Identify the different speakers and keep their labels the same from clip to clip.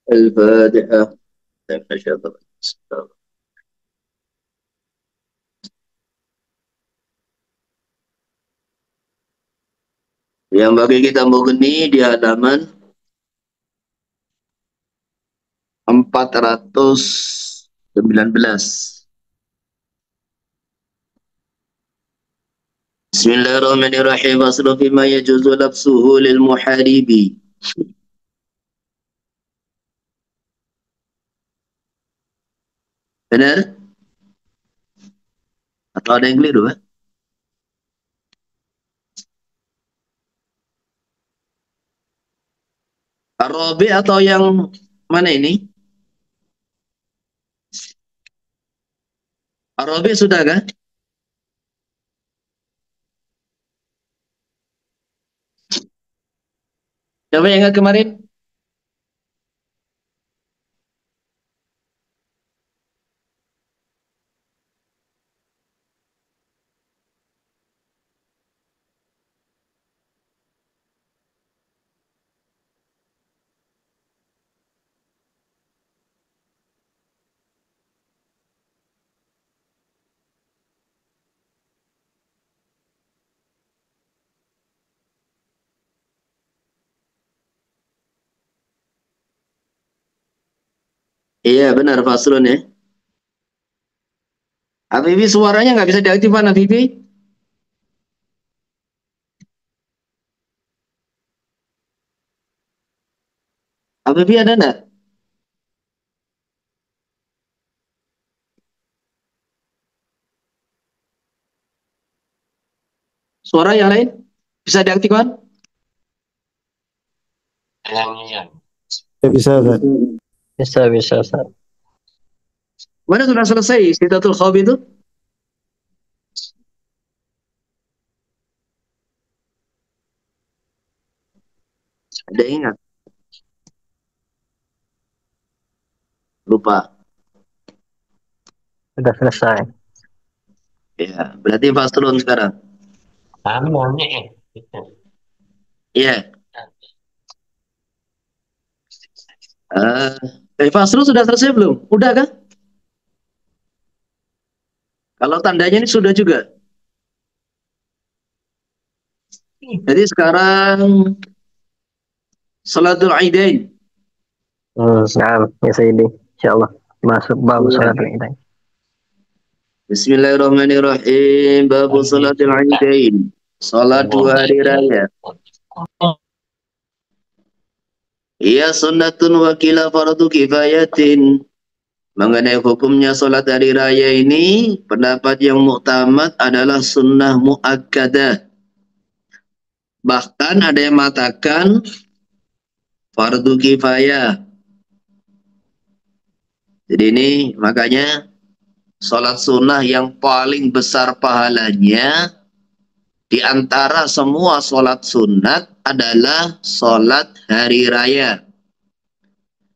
Speaker 1: الفاتحة. Yang bagi kita murni di halaman 419. Bismillahirrahmanirrahim. Aslu fima yajuzu labsuhu lil muharibi. Benar? Atau ada yang keliru? Arabi atau yang mana ini? Arabi sudah kan? Siapa yang ingat kemarin? Iya benar Faslun ya. Habibi suaranya nggak bisa diaktifkan Habibi. Habibi ada enggak? Suara yang lain bisa diaktifkan?
Speaker 2: Bisa, Ustaz.
Speaker 3: Bisa, Ustaz.
Speaker 1: Mana sudah selesai Sidatul Khawf itu? Ada yang ingat? Lupa.
Speaker 3: Sudah selesai.
Speaker 1: Ya, berarti Faslun sekarang. Iya. Faslun sudah selesai belum? Udah kan? Kalau tandanya ini sudah juga. Jadi sekarang Salatul Aidain.
Speaker 3: Nah, ya Sayyidi. Insyaallah masuk bab salat Idain.
Speaker 1: Bismillahirrahmanirrahim. Babu Salatul Aidain. Salat dua hari raya. Ia sunnatun wa kila fardu kifayatin. Mengenai hukumnya salat hari raya ini, pendapat yang muktamad adalah sunnah muakkadah. Bahkan ada yang mengatakan fardu kifayah. Jadi ini makanya salat sunnah yang paling besar pahalanya di antara semua salat sunat adalah salat hari raya.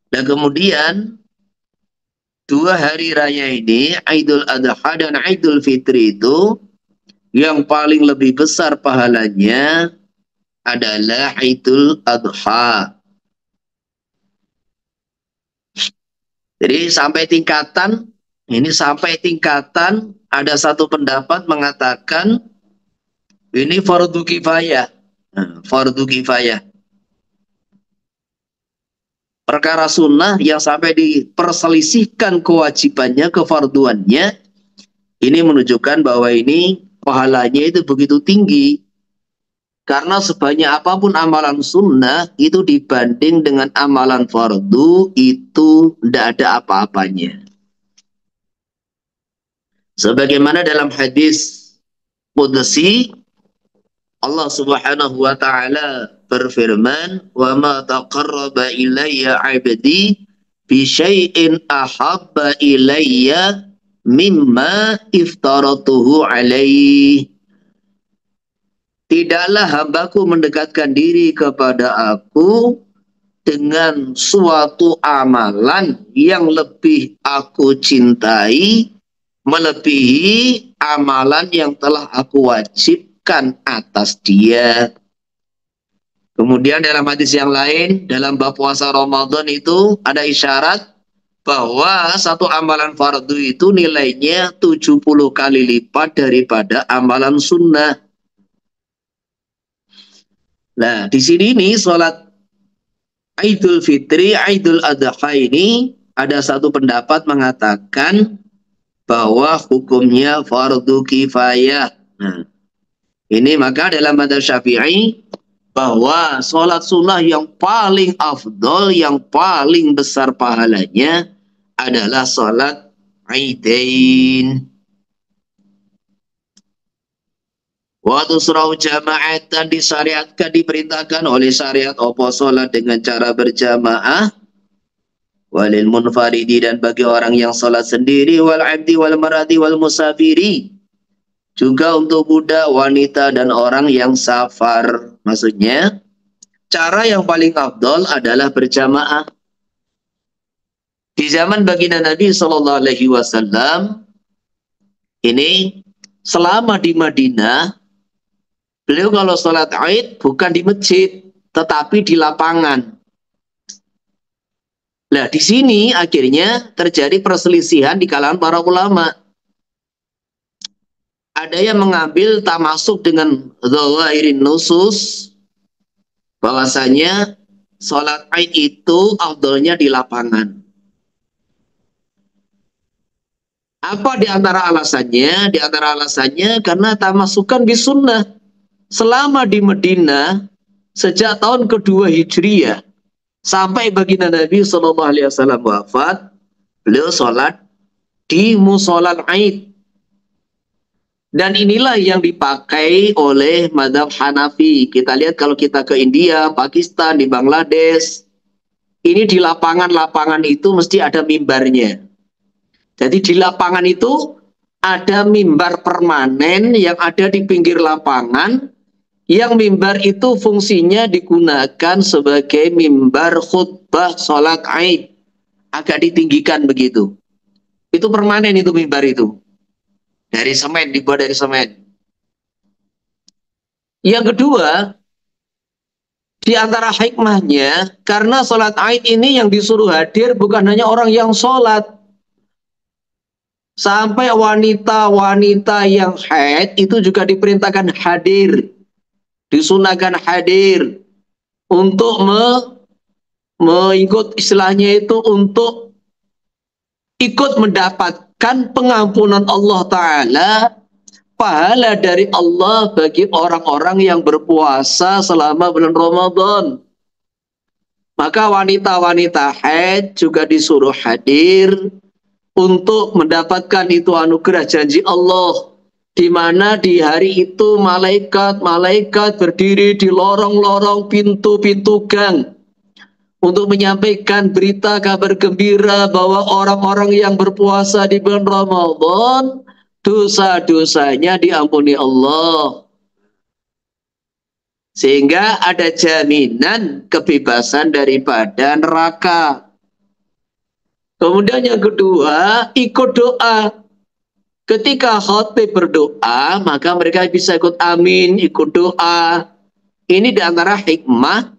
Speaker 1: Dan kemudian dua hari raya ini, Idul Adha dan Idul Fitri itu yang paling lebih besar pahalanya adalah Idul Adha. Jadi sampai tingkatan ada satu pendapat mengatakan ini fardu kifayah. Fardu kifayah. Perkara sunnah yang sampai diperselisihkan kewajibannya, kefarduannya, ini menunjukkan bahwa ini pahalanya itu begitu tinggi. Karena sebanyak apapun amalan sunnah itu dibanding dengan amalan fardu itu tidak ada apa-apanya. Sebagaimana dalam hadis qudsi Allah Subhanahu wa taala berfirman, "Wa ma taqarraba ilayya 'abdi bi syai'in ahabba ilayya mimma iftaratuhu alaih. Tidaklah hambaku mendekatkan diri kepada aku dengan suatu amalan yang lebih aku cintai melebihi amalan yang telah aku wajibkan atas dia. Kemudian dalam hadis yang lain, dalam bab puasa Ramadan itu ada isyarat bahwa satu amalan fardu itu nilainya 70 kali lipat daripada amalan sunnah. Nah, di sini nih sholat Idul Fitri, Idul Adha ini ada satu pendapat mengatakan bahwa hukumnya fardu kifayah. Nah, ini maka dalam madzhab Syafi'i bahwa sholat sunnah yang paling afdol, yang paling besar pahalanya adalah sholat Idain. Waktu surau jamaah dan disyariatkan, diperintahkan oleh syariat opo sholat dengan cara berjamaah. Walil munfaridi, dan bagi orang yang sholat sendiri, wal abdi wal marati wal musafiri, juga untuk budak, wanita, dan orang yang safar. Maksudnya cara yang paling afdol adalah berjamaah. Di zaman baginda Nabi SAW ini, selama di Madinah, beliau kalau sholat Id bukan di masjid, tetapi di lapangan. Nah, di sini akhirnya terjadi perselisihan di kalangan para ulama. Ada yang mengambil tamasuk dengan zawahirin nusus, bahwasanya sholat Id itu afdolnya di lapangan. Apa di antara alasannya? Di antara alasannya karena tamasukan di sunnah. Selama di Madinah, sejak tahun kedua Hijriyah sampai baginda Nabi SAW wafat, beliau sholat di musolat Id. Dan inilah yang dipakai oleh mazhab Hanafi. Kita lihat kalau kita ke India, Pakistan, di Bangladesh, ini di lapangan-lapangan itu mesti ada mimbarnya. Jadi di lapangan itu ada mimbar permanen yang ada di pinggir lapangan, yang mimbar itu fungsinya digunakan sebagai mimbar khutbah sholat Id. Agak ditinggikan begitu. Itu permanen itu mimbar itu. Dari semen, dibuat dari semen. Yang kedua, di antara hikmahnya, karena sholat Id ini yang disuruh hadir bukan hanya orang yang sholat. Sampai wanita-wanita yang haid itu juga diperintahkan hadir. Disunahkan hadir. Untuk mengikut istilahnya itu untuk ikut mendapatkan pengampunan Allah Ta'ala, pahala dari Allah bagi orang-orang yang berpuasa selama bulan Ramadan. Maka wanita-wanita haid juga disuruh hadir untuk mendapatkan itu anugerah janji Allah, di mana di hari itu malaikat berdiri di lorong-lorong pintu-pintu gang untuk menyampaikan berita kabar gembira bahwa orang-orang yang berpuasa di bulan Ramadan dosa-dosanya diampuni Allah, sehingga ada jaminan kebebasan daripada neraka. Kemudian yang kedua, ikut doa. Ketika khatib berdoa, maka mereka bisa ikut amin, ikut doa. Ini di antara hikmah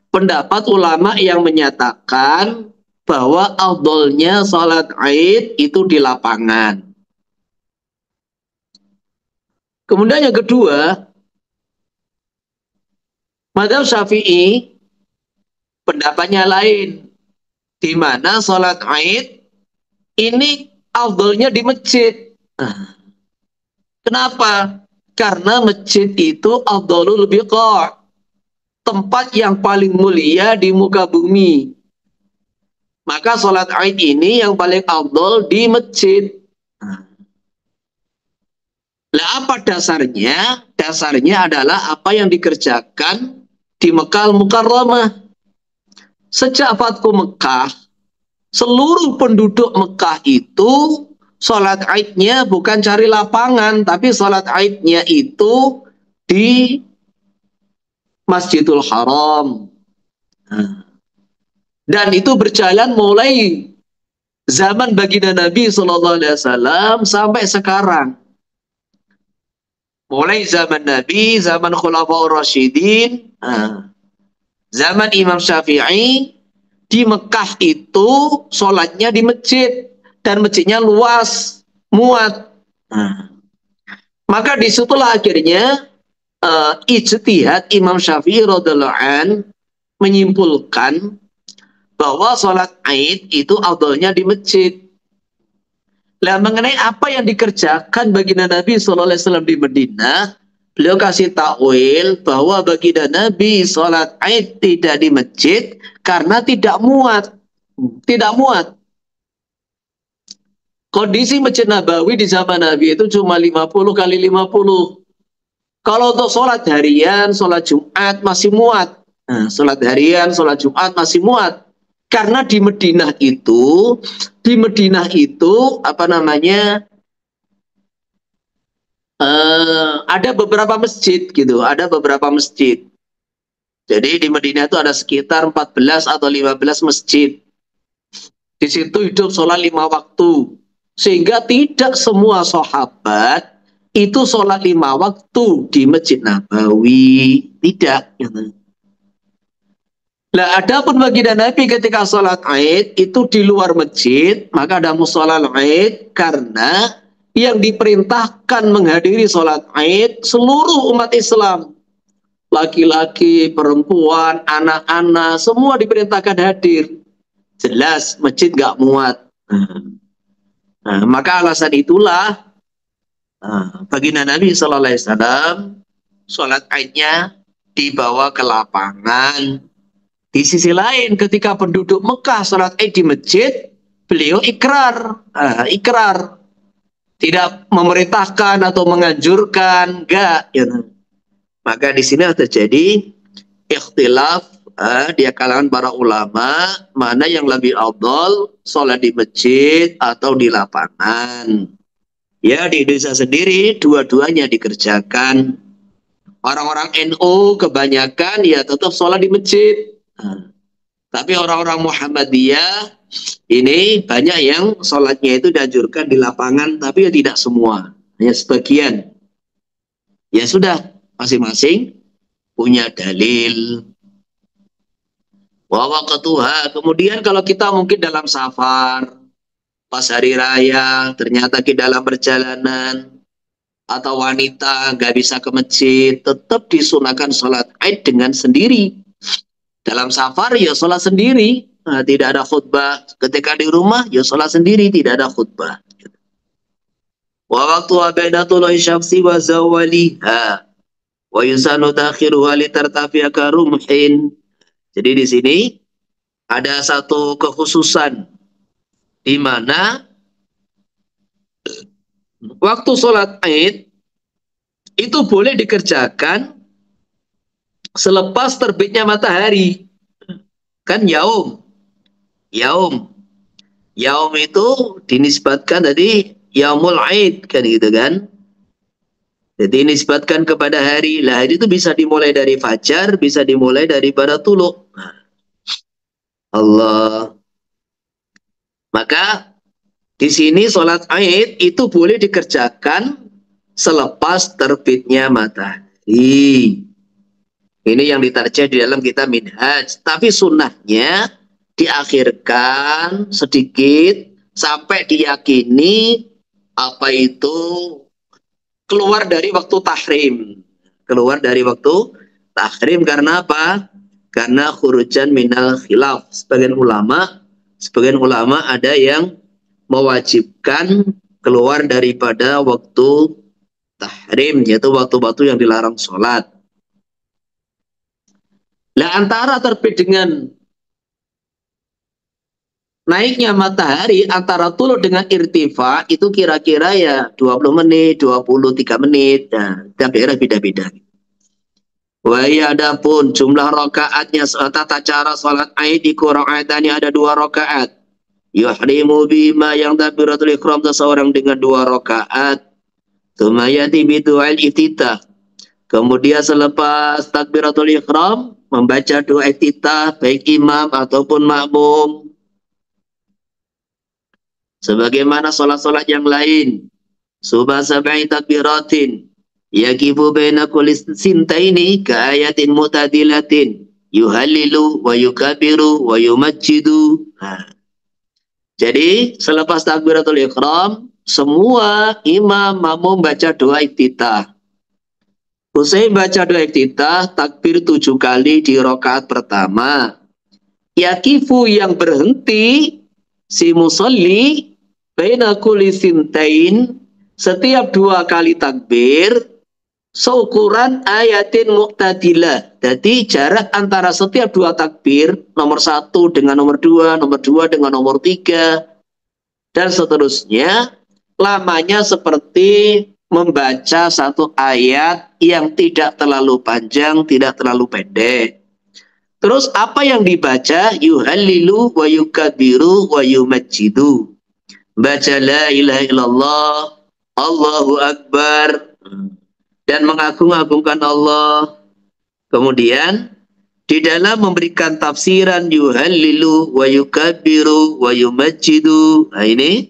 Speaker 1: pendapat ulama yang menyatakan bahwa afdolnya sholat Id itu di lapangan. Kemudian yang kedua, mazhab Syafi'i pendapatnya lain, di mana sholat Id ini afdolnya di masjid. Kenapa? Karena masjid itu afdolul biqa', tempat yang paling mulia di muka bumi. Maka sholat Id ini yang paling afdol di masjid. Lah apa dasarnya? Dasarnya adalah apa yang dikerjakan di Mekah Al-Mukarramah. sejak Fathu Mekah, seluruh penduduk Mekah itu sholat Aidnya bukan cari lapangan, tapi sholat Aidnya itu di Masjidil Haram. Dan itu berjalan mulai zaman baginda Nabi SAW sampai sekarang. Mulai zaman Nabi, zaman Khulafaur Rasyidin, zaman Imam Syafi'i, di Mekah itu sholatnya di masjid. Dan masjidnya luas, muat. Maka disitulah akhirnya ijtihad Imam Syafi'i radhiyallahu an menyimpulkan bahwa sholat Aid itu afdalnya di masjid. Nah, mengenai apa yang dikerjakan baginda Nabi SAW di Madinah, beliau kasih takwil bahwa baginda Nabi sholat Aid tidak di masjid karena tidak muat. Tidak muat. Kondisi Masjid Nabawi di zaman Nabi itu cuma 50 kali 50. Kalau untuk sholat harian, sholat Jumat masih muat. Nah, sholat harian, sholat Jumat masih muat. Karena di Madinah itu apa namanya, ada beberapa masjid gitu, ada beberapa masjid. Jadi di Madinah itu ada sekitar 14 atau 15 masjid. Di situ hidup sholat 5 waktu. Sehingga tidak semua sahabat itu sholat 5 waktu di Masjid Nabawi. Tidak. Nah, adapun baginda Nabi ketika sholat Aid itu di luar masjid, maka ada musola Aid, karena yang diperintahkan menghadiri sholat Aid seluruh umat Islam. Laki-laki, perempuan, anak-anak, semua diperintahkan hadir. Jelas masjid nggak muat. Nah, maka alasan itulah baginda Nabi SAW sholat Aidnya dibawa ke lapangan. Di sisi lain, ketika penduduk Mekah sholat Aid di masjid, beliau ikrar, tidak memerintahkan atau menganjurkan, enggak. Ya. Maka di sini terjadi ikhtilaf di kalangan para ulama, mana yang lebih afdal, sholat di masjid atau di lapangan. Ya, di Indonesia sendiri dua-duanya dikerjakan. Orang-orang NU kebanyakan ya tetap sholat di masjid. Tapi orang-orang Muhammadiyah ini banyak yang sholatnya itu dianjurkan di lapangan, tapi ya tidak semua, hanya sebagian. Ya sudah, masing-masing punya dalil. Wa waqtuha. Kemudian kalau kita mungkin dalam safar, pas hari raya, ternyata di dalam perjalanan, atau wanita nggak bisa ke masjid, tetap disunahkan sholat Aid dengan sendiri. Dalam safar ya sholat sendiri, tidak ada khutbah. Ketika di rumah ya sholat sendiri, tidak ada khutbah. Wa waqtuha baina tulu'i syamsi wa zawaliha wa yusanu takhiruha litartafi'a karumhin. Jadi di sini ada satu kekhususan di mana waktu sholat Aid itu boleh dikerjakan selepas terbitnya matahari. Kan yaum itu dinisbatkan tadi yaumul Aid, kan gitu kan. Jadi dinisbatkan kepada hari. Lah hari itu bisa dimulai dari fajar, bisa dimulai dari pada tuluk. Allah. Maka di sini sholat Aid itu boleh dikerjakan selepas terbitnya matahari. Ini yang ditarjah di dalam kitab Minhaj. Tapi sunnahnya diakhirkan sedikit sampai diyakini apa itu keluar dari waktu tahrim. Keluar dari waktu tahrim karena apa? Karena khurujan minal khilaf. Sebagian ulama ada yang mewajibkan keluar daripada waktu tahrim, yaitu waktu-waktu yang dilarang sholat. Nah, antara terbit dengan naiknya matahari, antara tuluk dengan irtifa itu kira-kira ya 20 menit, 23 menit. Nah, tiap daerah beda-beda. Wa adapun jumlah rakaatnya tata cara salat Aid di rakaatannya ada 2 rakaat. Yuhrimu bima yang takbiratul ihram seseorang dengan 2 rakaat. Tsumma yati bi du'al iftitah. Kemudian selepas takbiratul ihram membaca doa iftitah baik imam ataupun makmum. Sebagaimana salat-salat yang lain. Subha sab'i takbiratin. Yakifu baina kulli sintaini ka ayatin mutadilatin. Yuhallilu wa yukabiru wa yumajjidu. Jadi selepas takbiratul ihram semua imam makmum baca doa iftitah. Usai baca doa iftitah takbir 7 kali di rakaat pertama. Yakifu yang berhenti si musalli baina kulli sintain setiap 2 kali takbir seukuran ayatin muqtadilah. Jadi jarak antara setiap 2 takbir, nomor 1 dengan nomor 2 dengan nomor 3, dan seterusnya, lamanya seperti membaca 1 ayat yang tidak terlalu panjang, tidak terlalu pendek. Terus apa yang dibaca? Yuhallilu wa yukabiru wa yumajjidu. Baca la ilaha illallah, Allahu Akbar, dan mengagung-agungkan Allah. Kemudian di dalam memberikan tafsiran yuhallilu wa yukabiru wa yumajjidu. Nah ini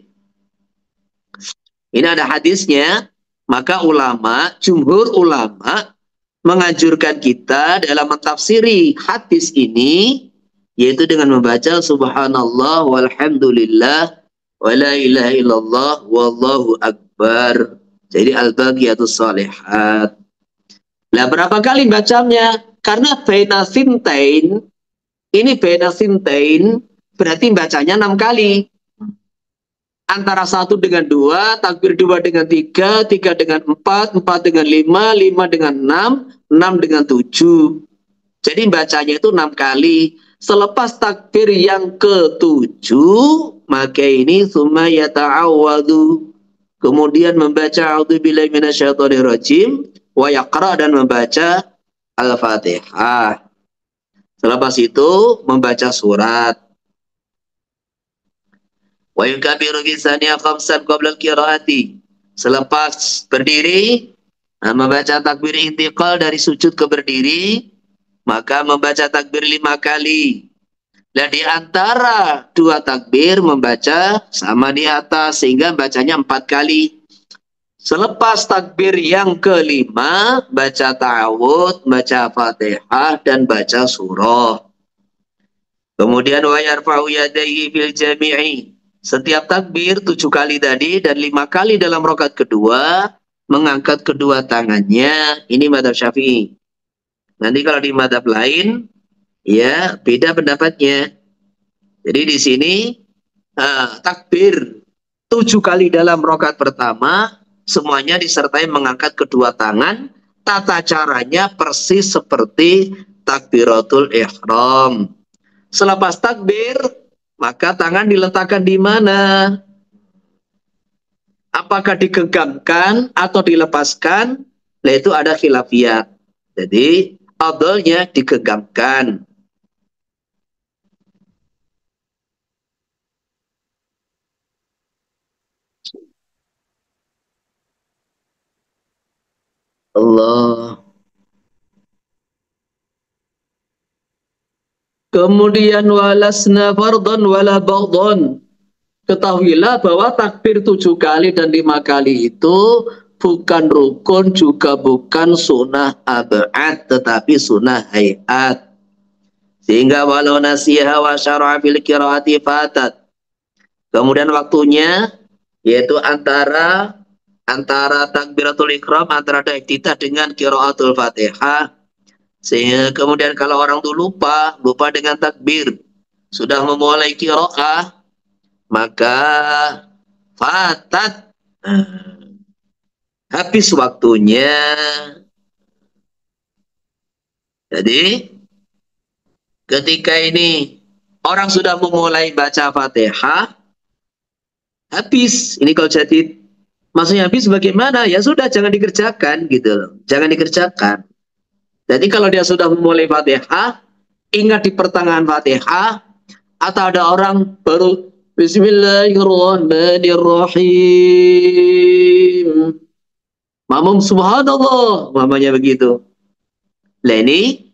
Speaker 1: ada hadisnya. Maka ulama, jumhur ulama menganjurkan kita dalam mentafsiri hadis ini yaitu dengan membaca subhanallah walhamdulillah wa la ilaha illallah wallahu akbar. Jadi al-baqiyatus shalihat. Nah, berapa kali bacanya? Karena baina sintain, ini baina sintain berarti bacanya 6 kali. Antara 1 dengan 2, takbir 2 dengan 3, 3 dengan 4, 4 dengan 5, 5 dengan 6, 6 dengan 7. Jadi bacanya itu 6 kali. Selepas takbir yang ke-7, maka ini summa yata'awwadu. Kemudian membaca a'udzubillahi minasyaitonirrajim wa yaqra dan membaca Al-Fatihah. Selepas itu membaca surat. Wa yukabiru bisaniya khamsan qabla al-qiraati. Selepas berdiri membaca takbir intiqal dari sujud ke berdiri, maka membaca takbir 5 kali. Dan di antara 2 takbir membaca sama di atas sehingga bacanya 4 kali. Selepas takbir yang ke-5 baca ta'awud, baca Fatihah dan baca surah. Kemudian wa yarfa'u yadayhi fil jami'i. Setiap takbir 7 kali tadi dan 5 kali dalam rakaat kedua mengangkat kedua tangannya. Ini mazhab Syafi'i. Nanti kalau di mazhab lain ya beda pendapatnya. Jadi di sini takbir 7 kali dalam rakaat pertama semuanya disertai mengangkat kedua tangan. Tata caranya persis seperti takbiratul ihram. Selepas takbir maka tangan diletakkan di mana? Apakah digenggamkan atau dilepaskan? Nah itu ada khilafiyat. Jadi afdalnya digenggamkan. Allah. Kemudian walasna fardhan wala baghdhan. Ketahuilah bahwa takbir 7 kali dan 5 kali itu bukan rukun juga bukan sunnah ab'ad tetapi sunnah hayat. Sehingga walau nasiha wa syara'a fil qiraati fatat. Kemudian waktunya yaitu antara takbiratul ihram antara iftitah dengan qiraatul Fatihah. Sehingga kemudian kalau orang itu lupa dengan takbir, sudah memulai qiraah, maka fatat, habis waktunya. Jadi ketika ini orang sudah memulai baca Fatihah, habis. Ini kalau jadi maksudnya habis bagaimana? Ya sudah jangan dikerjakan gitu loh. Jangan dikerjakan. Jadi kalau dia sudah memulai Fatihah, ingat di pertengahan Fatihah, atau ada orang baru Bismillahirrahmanirrahim. Mamam subhanallah, mamanya begitu. Nah ini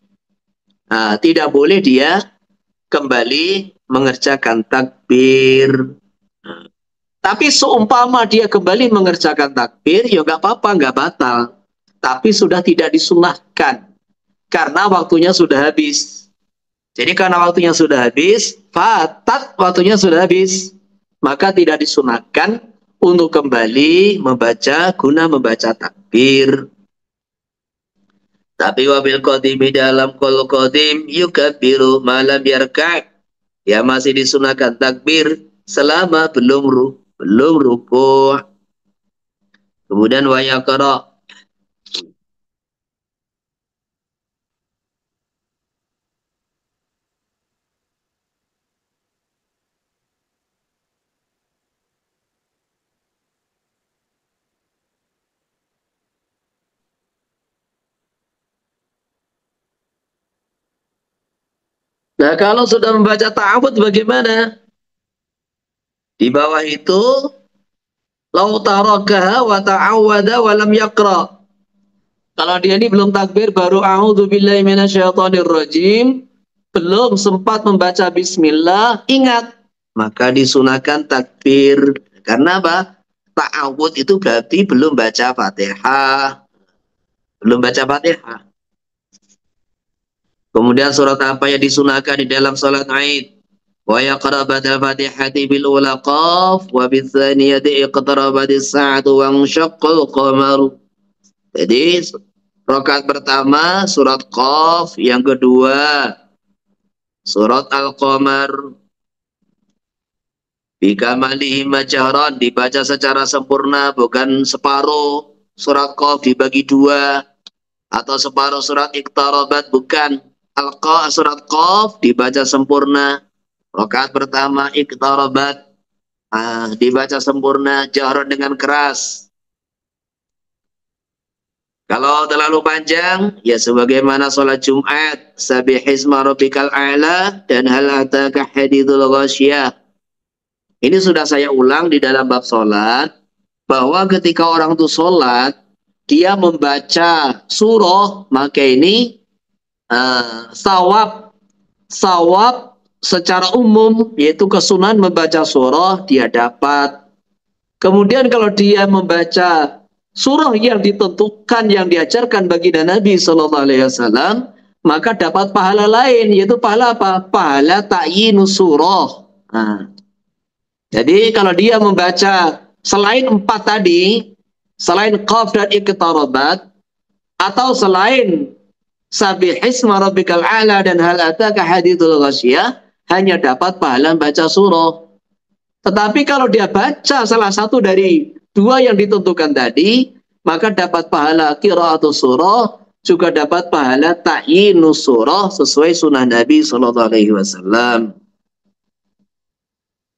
Speaker 1: tidak boleh dia kembali mengerjakan takbir. Tapi seumpama dia kembali mengerjakan takbir, ya nggak apa-apa, nggak batal. Tapi sudah tidak disunahkan karena waktunya sudah habis. Jadi karena waktunya sudah habis, fatat waktunya sudah habis, maka tidak disunahkan untuk kembali guna membaca takbir. Tapi wabil qadimi dalam qol qadim yukabbiru malam yarka'. Ya masih disunahkan takbir selama belum ruku'. Kemudian wa yaqra. Nah, kalau sudah membaca ta'awudz bagaimana? Di bawah itu lau tarakaha wa ta'awwada wa lam yaqra. Kalau dia ini belum takbir baru a'udzubillahi minasyaitonirrajim, belum sempat membaca bismillah, ingat, maka disunahkan takbir. Karena apa? Ta'awudz itu berarti belum baca Fatihah. Belum baca Fatihah. Kemudian surat apa yang disunahkan di dalam salat Aid? Wa yaqra ba'dal Fatihati bil ula qaf wa bil tsaniyati iqtarabatis sa'atu wa anshaqqal qamar. Jadi rakaat pertama surat Qaf, yang kedua surat Al-Qamar. Bikamalihi majahran, dibaca secara sempurna, bukan separuh. Surat Qaf dibagi dua, atau separuh surat Iqtarabat, bukan. Surat Qaf dibaca sempurna. Rakaat pertama Iqtarabat dibaca sempurna, jahran dengan keras. Kalau terlalu panjang, ya sebagaimana sholat Jumat, Sabihisma rabbikal a'la dan hal ataka hadithul ghasyiyah. Ini sudah saya ulang di dalam bab sholat, bahwa ketika orang itu sholat, dia membaca surah, maka ini sawab secara umum, yaitu kesunahan membaca surah, dia dapat. Kemudian kalau dia membaca surah yang ditentukan, yang diajarkan baginda Nabi SAW, maka dapat pahala lain, yaitu pahala apa? Pahala ta'yinus surah. Jadi kalau dia membaca selain 4 tadi, selain Qaf dan Iqtarabat, atau selain Sabihisma rabbikal a'la dan hal ataka hadithul ghasyiyah, hanya dapat pahala baca surah. Tetapi kalau dia baca salah satu dari 2 yang ditentukan tadi, maka dapat pahala qiraatus surah, juga dapat pahala ta'yinus surah sesuai sunnah Nabi SAW.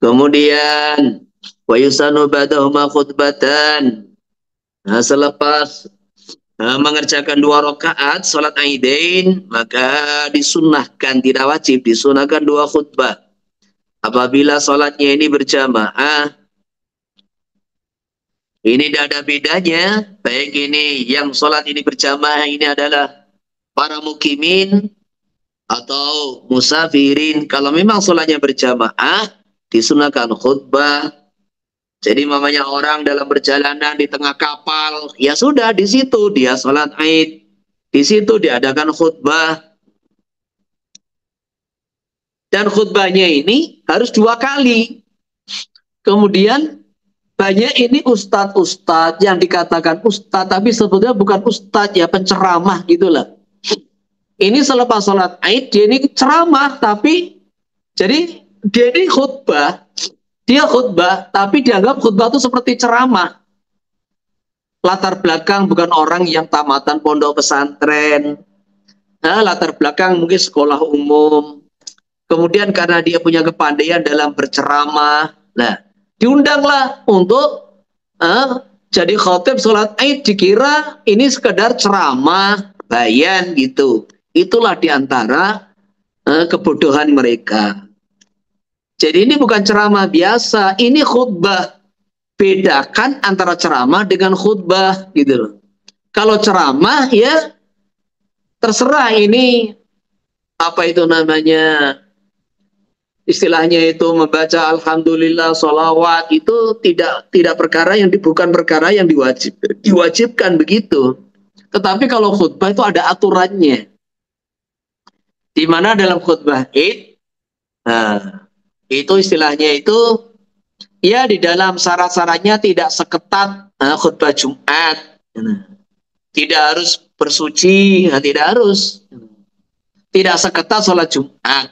Speaker 1: Kemudian wa yusanu ba'dahuma khutbatan. Nah, selepas mengerjakan 2 rakaat salat Aidain, maka disunnahkan, tidak wajib, disunnahkan 2 khutbah. Apabila salatnya ini berjamaah, ini tidak ada bedanya, baik ini yang salat ini berjamaah ini adalah para mukimin atau musafirin. Kalau memang salatnya berjamaah, disunahkan khutbah. Jadi mamanya orang dalam perjalanan di tengah kapal, ya sudah di situ dia sholat Aid, di situ diadakan khutbah. Dan khutbahnya ini harus 2 kali. Kemudian banyak ini ustadz-ustadz yang dikatakan ustadz, tapi sebetulnya bukan ustadz, ya penceramah gitulah. Ini selepas sholat Aid dia ini ceramah, tapi jadi dia ini khutbah. Dia khutbah, tapi dianggap khutbah itu seperti ceramah. Latar belakang bukan orang yang tamatan pondok pesantren. Latar belakang mungkin sekolah umum. Kemudian karena dia punya kepandaian dalam berceramah, nah diundanglah untuk jadi khotib sholat Aid, dikira ini sekedar ceramah, bayan gitu. Itulah diantara kebodohan mereka. Jadi ini bukan ceramah biasa, ini khutbah. Bedakan antara ceramah dengan khutbah gitu loh. Kalau ceramah ya terserah ini apa itu namanya, istilahnya itu membaca alhamdulillah, sholawat, itu tidak perkara yang bukan perkara yang diwajibkan begitu. Tetapi kalau khutbah itu ada aturannya. Di mana dalam khutbah Id, nah, itu istilahnya itu ya di dalam syarat-syaratnya tidak seketat khutbah Jumat. Tidak harus bersuci, tidak harus. Tidak seketat sholat Jumat.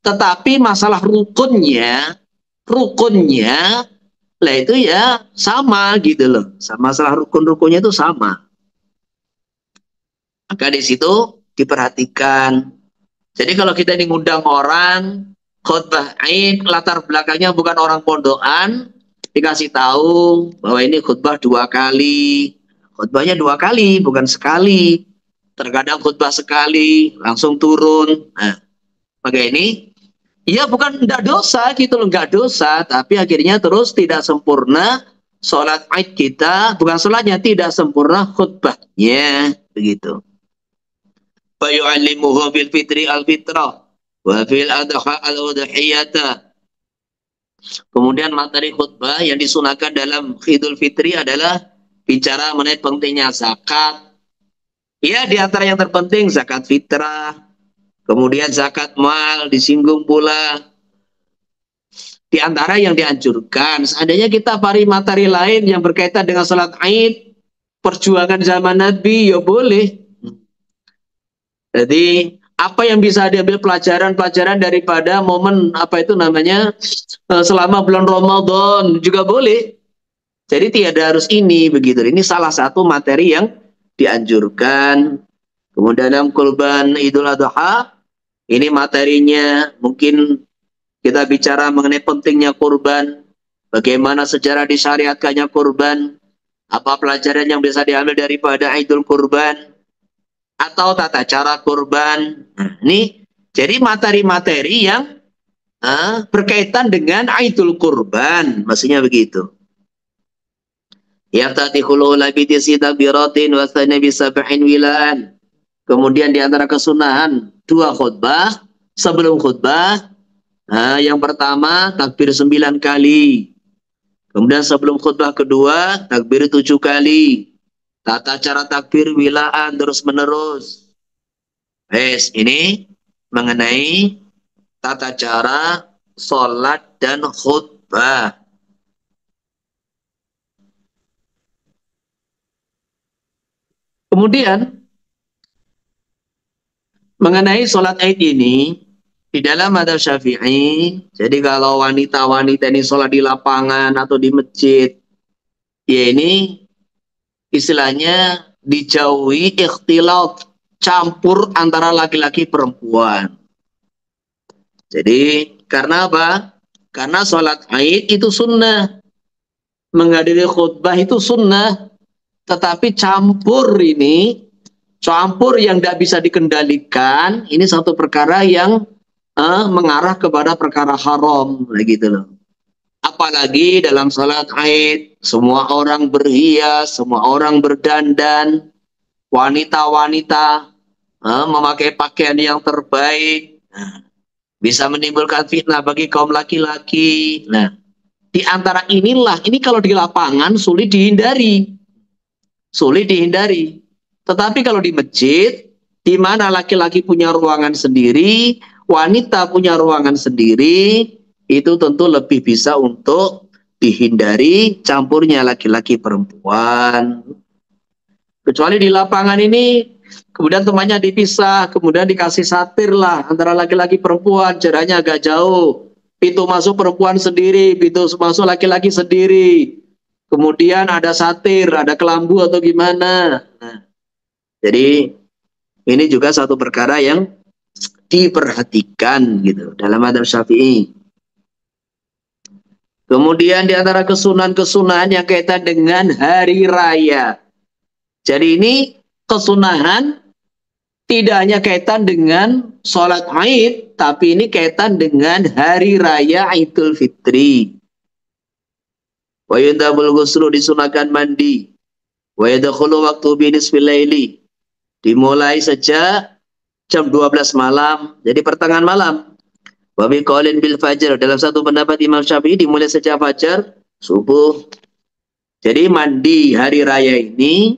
Speaker 1: Tetapi masalah rukunnya lah itu ya sama gitu loh. Masalah rukun-rukunnya itu sama. Maka di situ diperhatikan. Jadi kalau kita ini ngundang orang khutbah Id, latar belakangnya bukan orang pondokan, dikasih tahu bahwa ini khutbah 2 kali. Khutbahnya 2 kali, bukan sekali. Terkadang khutbah sekali, langsung turun. Nah, maka ini, ya bukan tidak dosa gitu loh, nggak dosa, tapi akhirnya terus tidak sempurna sholat Id kita, bukan sholatnya, tidak sempurna khutbahnya, begitu. Fayu'allimuhu fil fitri al-fitrah wa fil adha al-udhiyata. Kemudian materi khutbah yang disunahkan dalam Idul Fitri adalah bicara mengenai pentingnya zakat. Ya, di antara yang terpenting zakat fitrah. Kemudian zakat mal disinggung pula. Di antara yang dianjurkan, seandainya kita pari materi lain yang berkaitan dengan salat Id, perjuangan zaman Nabi, ya boleh. Jadi apa yang bisa diambil pelajaran-pelajaran daripada momen apa itu namanya selama bulan Ramadan juga boleh. Jadi tidak harus ini begitu. Ini salah satu materi yang dianjurkan. Kemudian dalam kurban Idul Adha, ini materinya mungkin kita bicara mengenai pentingnya kurban, bagaimana sejarah disyariatkannya kurban, apa pelajaran yang bisa diambil daripada Idul Kurban, atau tata cara kurban. Nah, ini jadi materi-materi yang berkaitan dengan Idul Kurban, maksudnya begitu. Yaftatihul ula bi tis'i takbiratin wa tsani bi sab'in wilaan. Kemudian di antara kesunahan 2 khutbah, sebelum khutbah, yang pertama takbir 9 kali. Kemudian sebelum khutbah kedua, takbir 7 kali. Tata cara takbir wilaan terus menerus. Ini mengenai tata cara sholat dan khutbah. Kemudian mengenai sholat Id ini di dalam madzhab Syafi'i, jadi kalau wanita-wanita ini sholat di lapangan atau di masjid, ya ini istilahnya dijauhi ikhtilat, campur antara laki-laki perempuan. Jadi karena apa? Karena sholat Id itu sunnah, menghadiri khutbah itu sunnah, tetapi campur yang tidak bisa dikendalikan, ini satu perkara yang mengarah kepada perkara haram, gitu loh. Apalagi dalam salat Id, semua orang berhias, semua orang berdandan, wanita-wanita memakai pakaian yang terbaik, bisa menimbulkan fitnah bagi kaum laki-laki. Nah, di antara inilah, ini kalau di lapangan sulit dihindari. Tetapi kalau di masjid, di mana laki-laki punya ruangan sendiri, wanita punya ruangan sendiri, itu tentu lebih bisa untuk dihindari campurnya laki-laki perempuan. Kecuali di lapangan ini, kemudian temannya dipisah, kemudian dikasih satir lah antara laki-laki perempuan, jaraknya agak jauh. Pintu masuk perempuan sendiri, pintu masuk laki-laki sendiri. Kemudian ada satir, ada kelambu atau gimana. Nah, jadi ini juga satu perkara yang diperhatikan gitu dalam madzhab Syafi'i. Kemudian di antara kesunahan-kesunahan yang kaitan dengan hari raya. Jadi ini kesunahan Tidak hanya kaitan dengan sholat Aid, tapi ini kaitan dengan hari raya Idul Fitri. Wa yundabul ghuslu, disunahkan mandi. Wa yadkhulu waktu binisfil laili, dimulai sejak jam 12 malam, jadi pertengahan malam. Wa biqaulin bil fajr, dalam satu pendapat Imam Syafi'i dimulai sejak fajar subuh. Jadi mandi hari raya ini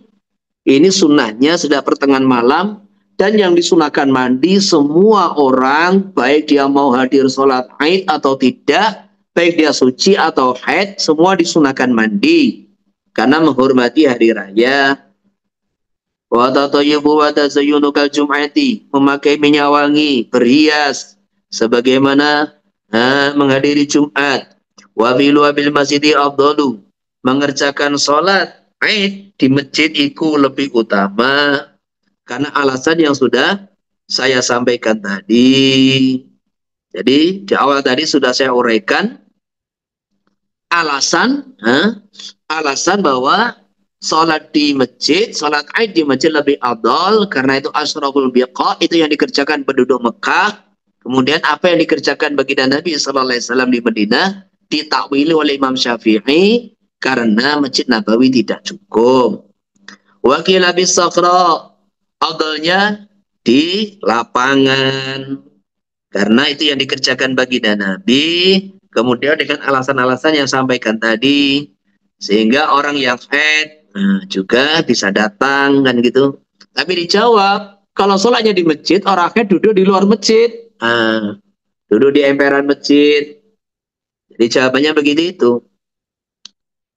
Speaker 1: sunnahnya sudah pertengahan malam, dan yang disunahkan mandi semua orang, baik dia mau hadir sholat Aid atau tidak, baik dia suci atau haid, semua disunahkan mandi karena menghormati hari raya. Wa tatayyibu wa tazayyunu kal jum'ati, memakai minyak wangi, berhias sebagaimana menghadiri Jumat. Wa bilu bil masjidi afdalu, mengerjakan sholat Aid di masjid itu lebih utama karena alasan yang sudah saya sampaikan tadi. Jadi di awal tadi sudah saya uraikan alasan bahwa sholat di masjid, sholat Aid di masjid lebih afdal karena itu asyraful biqa, itu yang dikerjakan penduduk Mekah. Kemudian apa yang dikerjakan baginda Nabi sallallahu alaihi wasallam di Madinah ditakwili oleh Imam Syafi'i karena Masjid Nabawi tidak cukup. Wakil habis sakra, afdalnya di lapangan karena itu yang dikerjakan baginda Nabi. Kemudian dengan alasan-alasan yang sampaikan tadi, sehingga orang yang haid juga bisa datang kan gitu. Tapi dijawab, kalau sholatnya di masjid, orang haid duduk di luar masjid, duduk di emperan masjid. Jadi jawabannya begitu itu.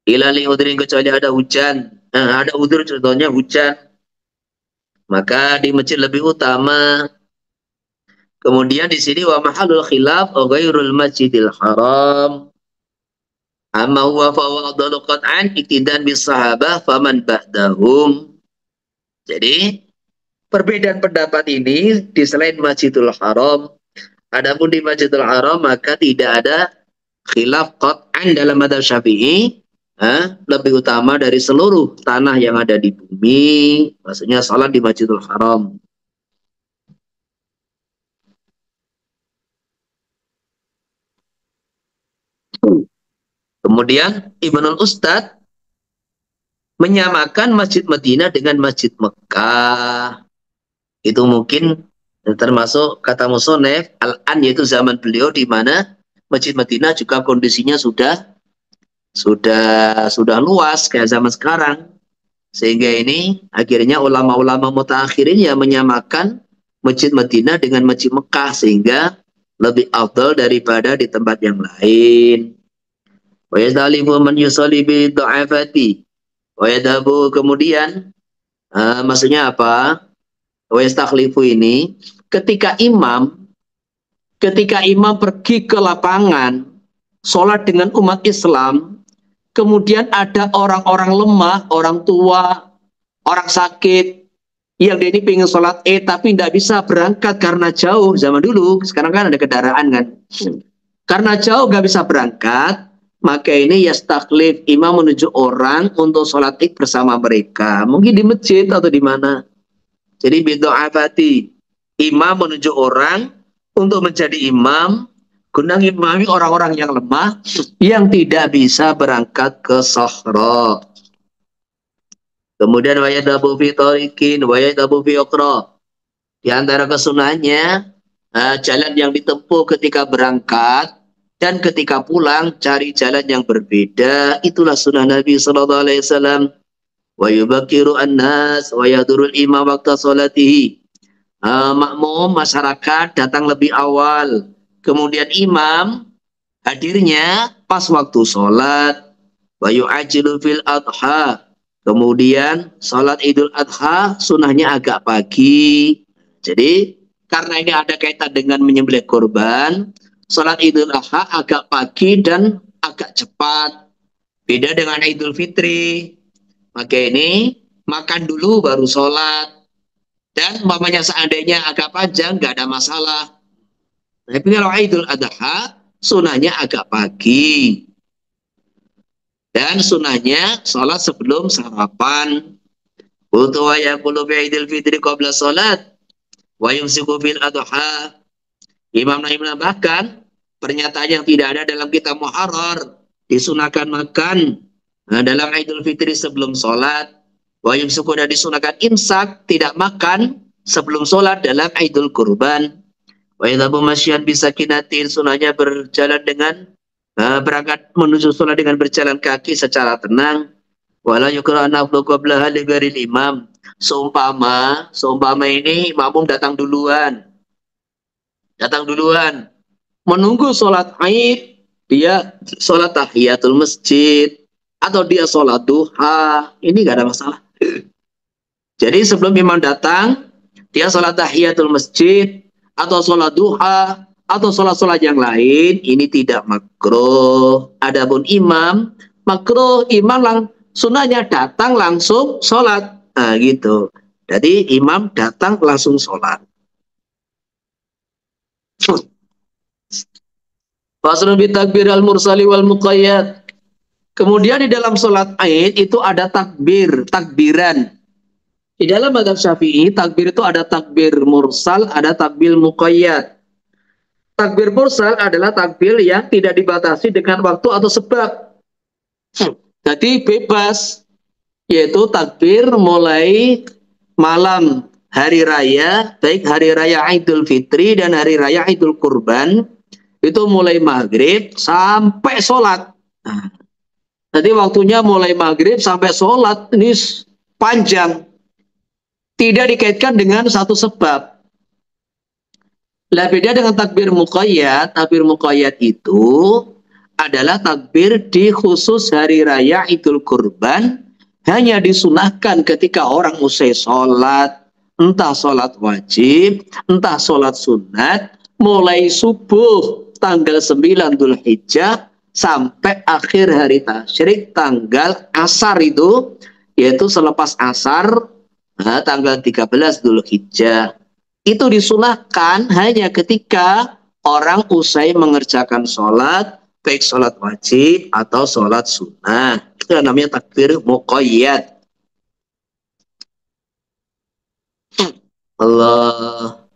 Speaker 1: Ilali udrin, kecuali ada hujan, ada udur contohnya hujan, maka di masjid lebih utama. Kemudian di sini wa mahalul khilaf ghairul masjidil haram. Amma huwa fa huwa afdalu qat'an iktidan bis sahabah faman ba'dahum. Jadi perbedaan pendapat ini di selain Masjidil Haram. Adapun di Masjidil Haram maka tidak ada khilaf qat'an dalam madzhab Syafi'i, lebih utama dari seluruh tanah yang ada di bumi. Maksudnya salat di Masjidil Haram. Kemudian Ibnul Ustad menyamakan Masjid Madinah dengan Masjid Mekah. Itu mungkin termasuk kata musonef al-an, yaitu zaman beliau di mana Masjid Madinah juga kondisinya sudah luas kayak zaman sekarang. Sehingga ini akhirnya ulama-ulama mutaakhirin yang menyamakan Masjid Madinah dengan Masjid Mekah sehingga lebih afdal daripada di tempat yang lain. Wa yadhalifu man yusalli bi dha'afati wa yadhabu, kemudian maksudnya apa? Wa yastakhlifu ini ketika imam pergi ke lapangan sholat dengan umat Islam, kemudian ada orang-orang lemah, orang tua, orang sakit yang dia ini pengen sholat tapi tidak bisa berangkat karena jauh. Zaman dulu, sekarang kan ada kendaraan kan, karena jauh nggak bisa berangkat, maka ini yastakhlif, imam menunjuk orang untuk sholat id bersama mereka, mungkin di masjid atau di mana. Jadi bid'afati, imam menunjuk orang untuk menjadi imam guna ngimami orang-orang yang lemah yang tidak bisa berangkat ke sahra. Kemudian wayadabu fi tariqin wayadabu fi ukhra, di antara kesunahnya jalan yang ditempuh ketika berangkat dan ketika pulang cari jalan yang berbeda. Itulah sunnah Nabi sallallahu alaihi wasallam. Wa yubakiru an-nas wa yadurul imam waqta salatihi. Makmum masyarakat datang lebih awal, kemudian imam hadirnya pas waktu sholat. Wa yu'ajilu fil adha, kemudian sholat Idul Adha sunnahnya agak pagi. Jadi karena ini ada kaitan dengan menyembelih korban, sholat Idul Adha agak pagi dan agak cepat. Beda dengan Idul Fitri. Maka ini makan dulu baru sholat. Dan umpamanya seandainya agak panjang, nggak ada masalah. Tapi kalau Idul Adha, sunahnya agak pagi. Dan sunahnya sholat sebelum sarapan. Utuwa yakulu fi Idul Fitri qabla sholat. Wa yumsiku fil adha. Imam Nawawi menambahkan pernyataan yang tidak ada dalam kitab Muharrar, disunahkan makan dalam Idul Fitri sebelum sholat. Wa yumsiku, dan disunahkan imsak, tidak makan sebelum sholat dalam Idul Kurban. Wa yadhabu masyian bisakinatin, sunahnya berjalan dengan berangkat menuju sholat dengan berjalan kaki secara tenang. Wala yukra naflu qablaha li ghairil imam. Seumpama ini makmum datang duluan, menunggu sholat Id, dia sholat tahiyatul masjid atau dia sholat duha, ini gak ada masalah. Jadi sebelum imam datang, dia sholat tahiyatul masjid atau sholat duha atau sholat-sholat yang lain, ini tidak makruh. Adapun imam, makruh. Imam sunahnya datang langsung sholat. Nah gitu. Jadi imam datang langsung sholat. Faslun bi takbir al-mursali wal muqayyad. Kemudian di dalam sholat Id itu ada takbiran. Di dalam mazhab Syafi'i, takbir itu ada takbir mursal, ada takbir muqayyad. Takbir mursal adalah takbir yang tidak dibatasi dengan waktu atau sebab. Jadi bebas, yaitu takbir mulai malam hari raya, baik hari raya Idul Fitri dan hari raya Idul Kurban, itu mulai maghrib sampai sholat. Jadi waktunya mulai maghrib sampai sholat, ini panjang. Tidak dikaitkan dengan satu sebab. Lah beda dengan takbir muqayyad. Takbir muqayyad itu adalah takbir di khusus hari raya Idul Kurban, hanya disunahkan ketika orang usai sholat, entah sholat wajib, entah sholat sunat, mulai subuh tanggal 9 Dzulhijjah sampai akhir hari tasyrik tanggal asar itu, yaitu selepas asar tanggal 13 Dzulhijjah. Itu disunahkan hanya ketika orang usai mengerjakan sholat, baik sholat wajib atau sholat sunnah. Itu yang namanya takbir muqayyad. Allah.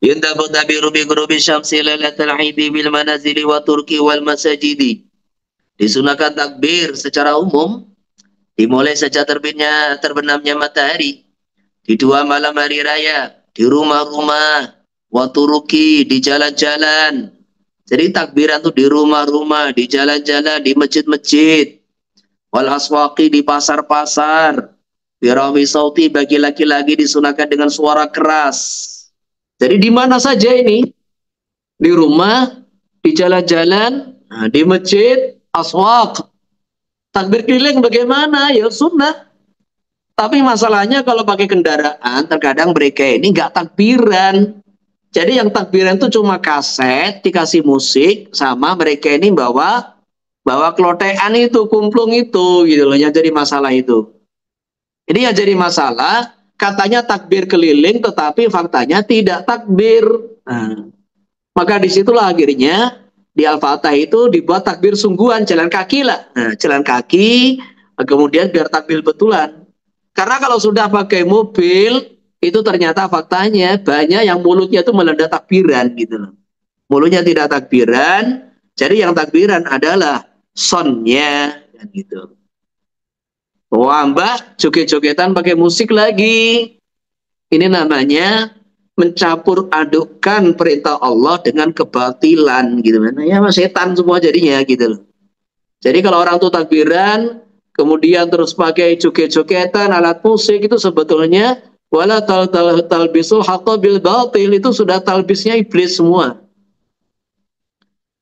Speaker 1: Yundabu tabiru bi ghurubi syamsi lailatul Aidi bil manazili wa turki wal masajidi. Disunahkan takbir secara umum dimulai sejak terbenamnya matahari di 2 malam hari raya, di rumah-rumah, wa turuki, di jalan-jalan. Jadi takbiran itu di rumah-rumah, di jalan-jalan, di masjid-masjid, wal aswaqi, di pasar-pasar, birawi sauti, bagi laki-laki disunahkan dengan suara keras. Jadi di mana saja ini, di rumah, di jalan-jalan, di masjid, aswaq. Takbir keliling bagaimana? Ya sunnah. Tapi masalahnya kalau pakai kendaraan, terkadang mereka ini nggak takbiran. Jadi yang takbiran itu cuma kaset, dikasih musik, sama mereka ini bawa klotekan itu, kumplung itu, gitu loh. Yang jadi masalah itu. Ini yang jadi masalah, katanya takbir keliling, tetapi faktanya tidak takbir. Maka disitulah akhirnya di Al-Fatah itu dibuat takbir sungguhan, jalan kaki lah. Jalan kaki, kemudian biar takbir betulan. Karena kalau sudah pakai mobil, itu ternyata faktanya banyak yang mulutnya itu melanda takbiran gitu loh. Mulutnya tidak takbiran, jadi yang takbiran adalah sonnya kan gitu. Wah mbak, joget-jogetan pakai musik lagi. Ini namanya mencampur adukkan perintah Allah dengan kebatilan gitu kan. Ya setan semua jadinya gitu loh. Jadi kalau orang tuh takbiran kemudian terus pakai joget-jogetan alat musik, itu sebetulnya wala talbisul haqqa bil batil, itu sudah talbisnya iblis semua.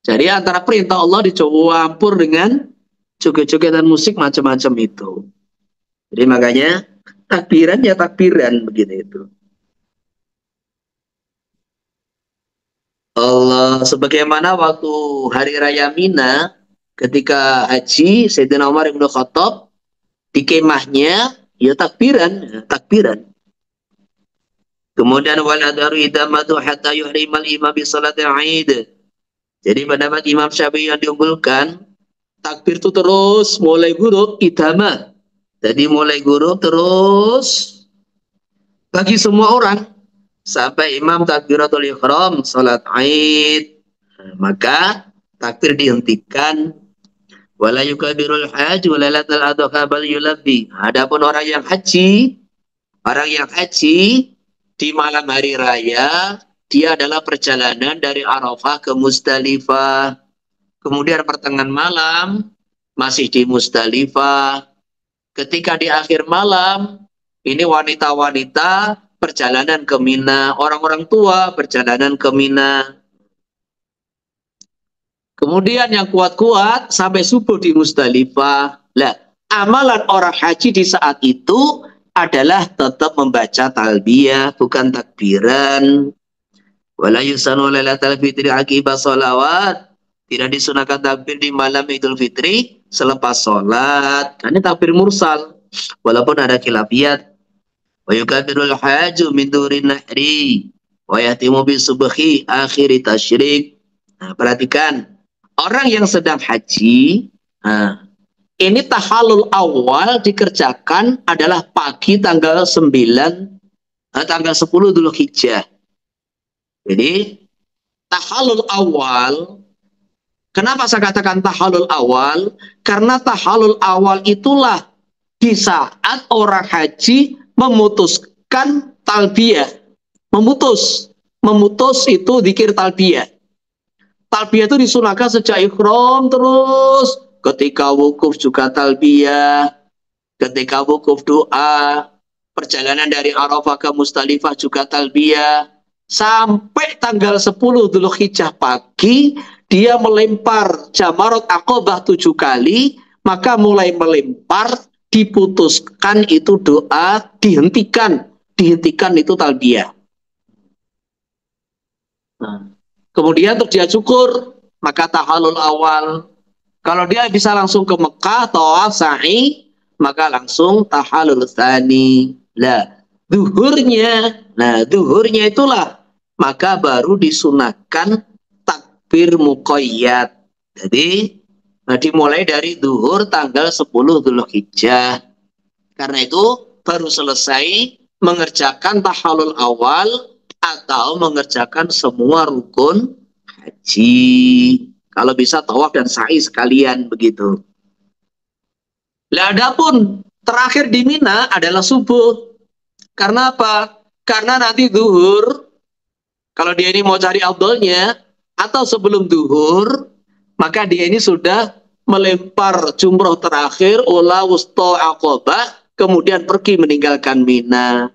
Speaker 1: Jadi antara perintah Allah dicampur dengan joget-jogetan musik macam-macam itu. Jadi makanya takbiran ya takbiran begitu itu. Allah, sebagaimana waktu hari raya Mina ketika haji, Sayyidina Umar bin Khattab di kemahnya ya takbiran. Kemudian wal adharu idamatu hatta yuhrimal imam bi salatil Aid. Jadi pendapat Imam Syafi'i yang diunggulkan, takbir itu terus mulai huruf idamah Jadi mulai guru terus bagi semua orang sampai imam takbiratul ihram salat Id. Maka takbir dihentikan. Wala yukabirul haj wala latal adha bal yulabbi. Adapun orang yang haji di malam hari raya, dia adalah perjalanan dari Arafah ke Musdalifah. Kemudian pertengahan malam masih di Musdalifah. Ketika di akhir malam, ini wanita-wanita perjalanan ke Mina, orang-orang tua perjalanan ke Mina. Kemudian yang kuat-kuat sampai subuh di Musdalifah. Lah, amalan orang haji di saat itu adalah tetap membaca talbiyah, bukan takbiran. Wala yusanu lailatul fitri akibat sholawat. Tidak disunahkan takbir di malam Idul Fitri selepas sholat. Ini takbir mursal. Walaupun ada khilafiyat. Wa yukabirul haju min durin nahri. Wa yahtimu bi subhi akhiri tasyrik. Nah, perhatikan. Orang yang sedang haji, ini tahallul awal dikerjakan adalah pagi tanggal 10 Dzulhijjah. Jadi tahallul awal, kenapa saya katakan tahallul awal? Karena tahallul awal itulah di saat orang haji memutuskan talbiyah. Memutus itu zikir talbiyah. Talbiyah itu disunahkan sejak ihram terus. Ketika wukuf juga talbiyah. Ketika wukuf doa. Perjalanan dari Arafah ke Musdalifah juga talbiyah. Sampai tanggal 10 Dzulhijjah pagi, dia melempar Jamarat Aqabah 7 kali. Maka mulai melempar, diputuskan itu doa, dihentikan. Dihentikan itu talbiyah. Nah. Kemudian untuk dia cukur, maka tahallul awal. Kalau dia bisa langsung ke Mekah, tawaf, sa'i, maka langsung tahallul tsani. Duhurnya itulah, maka baru disunahkan takbir muqayyad. Jadi, dimulai dari duhur tanggal 10 Dzulhijjah. Karena itu, baru selesai mengerjakan tahallul awal, atau mengerjakan semua rukun haji. Kalau bisa tawaf dan sa'i sekalian begitu. Lah adapun terakhir di Mina adalah subuh. Karena apa? Karena nanti zuhur, kalau dia ini mau cari afdolnya, atau sebelum zuhur, maka dia ini sudah melempar jumroh terakhir, ula wusta aqabah, kemudian pergi meninggalkan Mina.